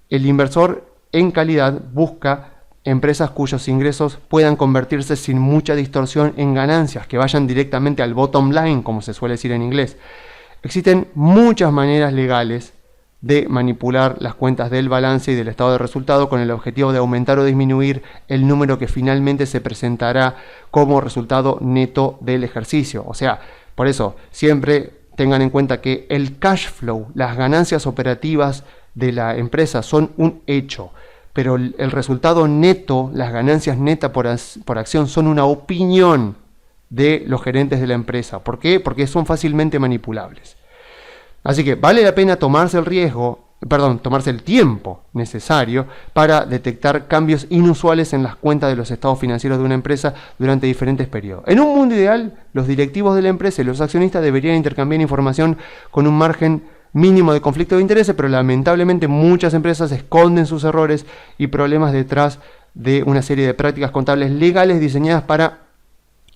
el inversor en calidad busca empresas cuyos ingresos puedan convertirse sin mucha distorsión en ganancias, que vayan directamente al bottom line, como se suele decir en inglés. Existen muchas maneras legales de manipular las cuentas del balance y del estado de resultado con el objetivo de aumentar o disminuir el número que finalmente se presentará como resultado neto del ejercicio. O sea, por eso siempre tengan en cuenta que el cash flow, las ganancias operativas de la empresa son un hecho, pero el resultado neto, las ganancias netas por acción son una opinión de los gerentes de la empresa. ¿Por qué? Porque son fácilmente manipulables. Así que vale la pena tomarse el riesgo tomarse el tiempo necesario para detectar cambios inusuales en las cuentas de los estados financieros de una empresa durante diferentes periodos. En un mundo ideal, los directivos de la empresa y los accionistas deberían intercambiar información con un margen mínimo de conflicto de intereses, pero lamentablemente muchas empresas esconden sus errores y problemas detrás de una serie de prácticas contables legales diseñadas para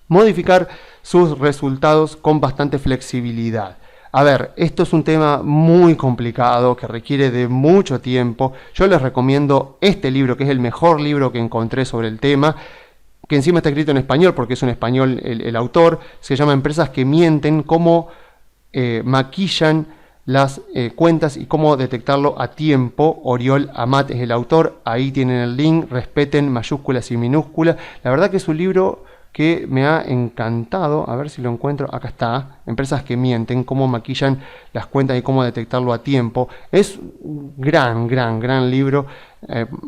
modificar sus resultados con bastante flexibilidad. A ver, esto es un tema muy complicado que requiere de mucho tiempo. Yo les recomiendo este libro, que es el mejor libro que encontré sobre el tema, que encima está escrito en español, porque es un español el autor. Se llama Empresas que mienten, cómo maquillan las cuentas y cómo detectarlo a tiempo. Oriol Amat es el autor, ahí tienen el link, respeten mayúsculas y minúsculas. La verdad que es un libro que me ha encantado, a ver si lo encuentro, acá está, Empresas que mienten, cómo maquillan las cuentas y cómo detectarlo a tiempo. Es un gran libro,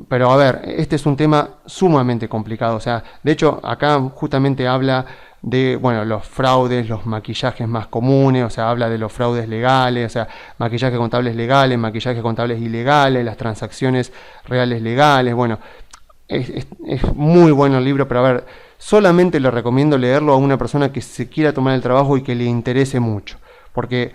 pero a ver, este es un tema sumamente complicado, o sea, de hecho acá justamente habla de, bueno, los fraudes, los maquillajes más comunes, o sea, habla de los fraudes legales, o sea, maquillajes contables legales, maquillajes contables ilegales, las transacciones reales legales, bueno, es muy bueno el libro, pero a ver, solamente le recomiendo leerlo a una persona que se quiera tomar el trabajo y que le interese mucho, porque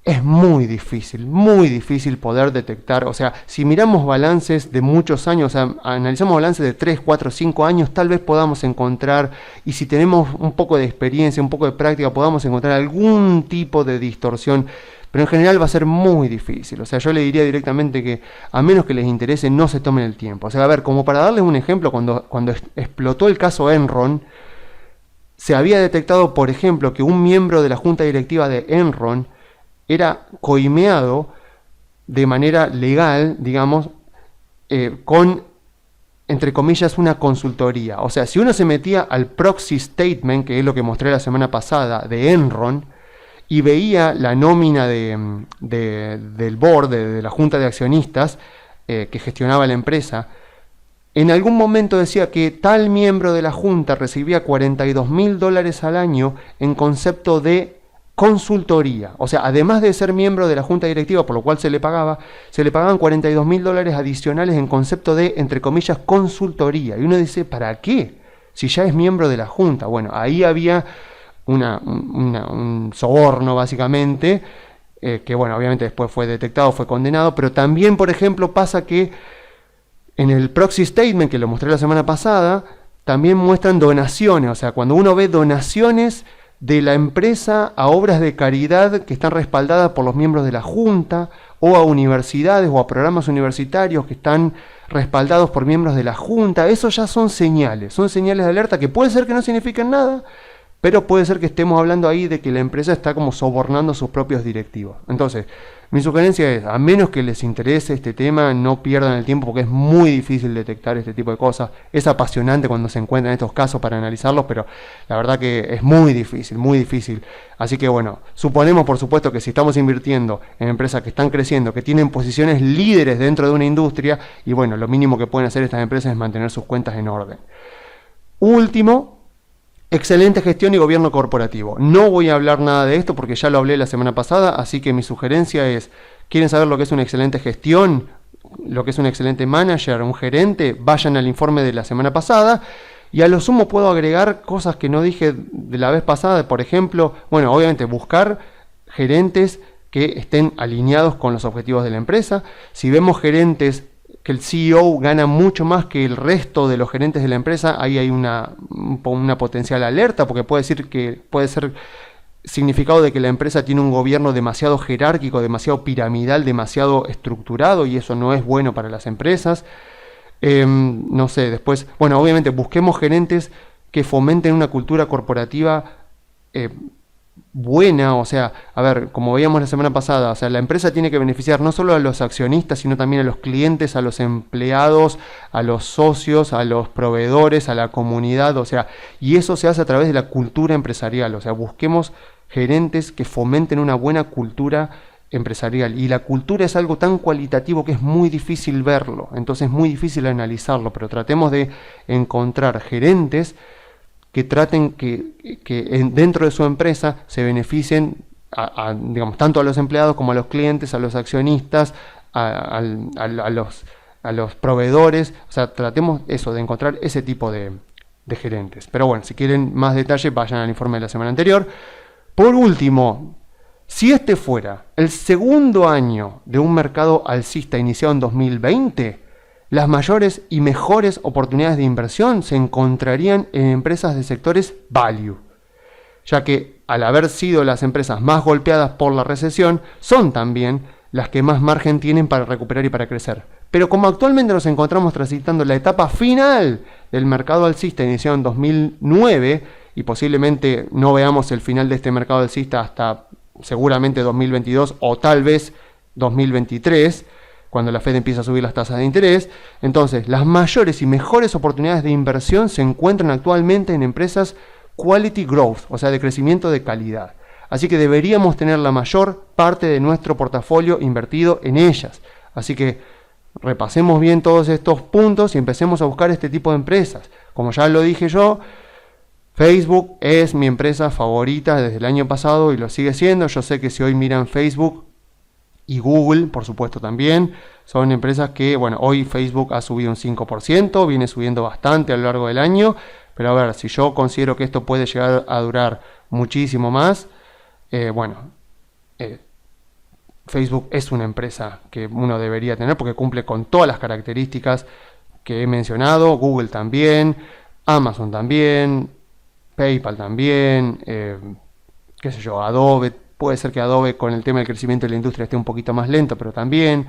es muy difícil poder detectar, o sea, si miramos balances de muchos años, o sea, analizamos balances de 3, 4, 5 años, tal vez podamos encontrar, y si tenemos un poco de experiencia, un poco de práctica, podamos encontrar algún tipo de distorsión, pero en general va a ser muy difícil. O sea, yo le diría directamente que a menos que les interese, no se tomen el tiempo. O sea, a ver, como para darles un ejemplo, cuando explotó el caso Enron, se había detectado, por ejemplo, que un miembro de la junta directiva de Enron era coimeado de manera legal, digamos, con, entre comillas, una consultoría. O sea, si uno se metía al proxy statement, que es lo que mostré la semana pasada, de Enron, y veía la nómina del board, de la junta de accionistas que gestionaba la empresa, en algún momento decía que tal miembro de la junta recibía $42.000 al año en concepto de consultoría. O sea, además de ser miembro de la junta directiva, por lo cual se le pagaban $42.000 adicionales en concepto de, entre comillas, consultoría. Y uno dice, ¿para qué? Si ya es miembro de la junta. Bueno, ahí había un soborno básicamente, que bueno, obviamente después fue detectado, fue condenado, pero también, por ejemplo, pasa que en el proxy statement, que lo mostré la semana pasada, también muestran donaciones, o sea, cuando uno ve donaciones de la empresa a obras de caridad que están respaldadas por los miembros de la junta, o a universidades o a programas universitarios que están respaldados por miembros de la junta, eso ya son señales de alerta que puede ser que no signifiquen nada, pero puede ser que estemos hablando ahí de que la empresa está como sobornando a sus propios directivos. Entonces, mi sugerencia es, a menos que les interese este tema, no pierdan el tiempo porque es muy difícil detectar este tipo de cosas. Es apasionante cuando se encuentran estos casos para analizarlos, pero la verdad que es muy difícil, muy difícil. Así que bueno, suponemos por supuesto que si estamos invirtiendo en empresas que están creciendo, que tienen posiciones líderes dentro de una industria, y bueno, lo mínimo que pueden hacer estas empresas es mantener sus cuentas en orden. Último, excelente gestión y gobierno corporativo. No voy a hablar nada de esto porque ya lo hablé la semana pasada, así que mi sugerencia es, ¿quieren saber lo que es una excelente gestión? Lo que es un excelente manager, un gerente, vayan al informe de la semana pasada, y a lo sumo puedo agregar cosas que no dije de la vez pasada, por ejemplo, bueno, obviamente buscar gerentes que estén alineados con los objetivos de la empresa. Si vemos gerentes que el CEO gana mucho más que el resto de los gerentes de la empresa, ahí hay una potencial alerta, porque puede ser significado de que la empresa tiene un gobierno demasiado jerárquico, demasiado piramidal, demasiado estructurado, y eso no es bueno para las empresas. No sé, después, bueno, obviamente busquemos gerentes que fomenten una cultura corporativa buena, o sea, a ver, como veíamos la semana pasada, o sea, la empresa tiene que beneficiar no solo a los accionistas, sino también a los clientes, a los empleados, a los socios, a los proveedores, a la comunidad, o sea, y eso se hace a través de la cultura empresarial, o sea, busquemos gerentes que fomenten una buena cultura empresarial, y la cultura es algo tan cualitativo que es muy difícil verlo, entonces es muy difícil analizarlo, pero tratemos de encontrar gerentes que traten que dentro de su empresa se beneficien digamos, tanto a los empleados como a los clientes, a los accionistas, a los proveedores. O sea, tratemos eso, de encontrar ese tipo de gerentes. Pero bueno, si quieren más detalle, vayan al informe de la semana anterior. Por último, si este fuera el segundo año de un mercado alcista iniciado en 2020, las mayores y mejores oportunidades de inversión se encontrarían en empresas de sectores value, ya que al haber sido las empresas más golpeadas por la recesión, son también las que más margen tienen para recuperar y para crecer. Pero como actualmente nos encontramos transitando la etapa final del mercado alcista iniciado en 2009, y posiblemente no veamos el final de este mercado alcista hasta seguramente 2022 o tal vez 2023, cuando la Fed empieza a subir las tasas de interés, entonces las mayores y mejores oportunidades de inversión se encuentran actualmente en empresas quality growth, o sea, de crecimiento de calidad. Así que deberíamos tener la mayor parte de nuestro portafolio invertido en ellas. Así que repasemos bien todos estos puntos y empecemos a buscar este tipo de empresas. Como ya lo dije yo, Facebook es mi empresa favorita desde el año pasado y lo sigue siendo. Yo sé que si hoy miran Facebook y Google, por supuesto también, son empresas que, bueno, hoy Facebook ha subido un 5%, viene subiendo bastante a lo largo del año, pero a ver, si yo considero que esto puede llegar a durar muchísimo más, Facebook es una empresa que uno debería tener porque cumple con todas las características que he mencionado. Google también, Amazon también, PayPal también, qué sé yo, Adobe. Puede ser que Adobe con el tema del crecimiento de la industria esté un poquito más lento, pero también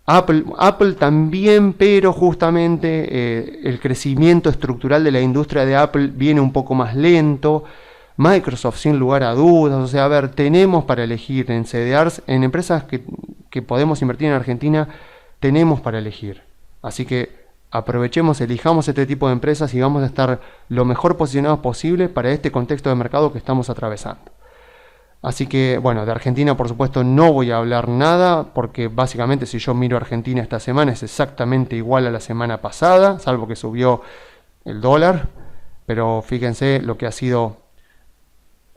Apple también, pero justamente el crecimiento estructural de la industria de Apple viene un poco más lento. Microsoft, sin lugar a dudas. O sea, a ver, tenemos para elegir en CDRs, en empresas que podemos invertir en Argentina, tenemos para elegir. Así que aprovechemos, elijamos este tipo de empresas y vamos a estar lo mejor posicionados posible para este contexto de mercado que estamos atravesando. Así que, bueno, de Argentina por supuesto no voy a hablar nada, porque básicamente si yo miro Argentina esta semana es exactamente igual a la semana pasada, salvo que subió el dólar, pero fíjense lo que ha sido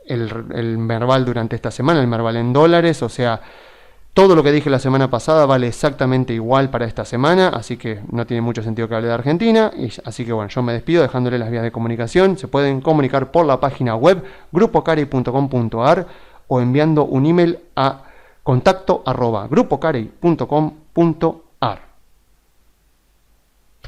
el Merval durante esta semana, el Merval en dólares. O sea, todo lo que dije la semana pasada vale exactamente igual para esta semana, así que no tiene mucho sentido que hable de Argentina. Así que bueno, yo me despido dejándole las vías de comunicación. Se pueden comunicar por la página web grupocarey.com.ar o enviando un email a contacto@grupocarey.com.ar.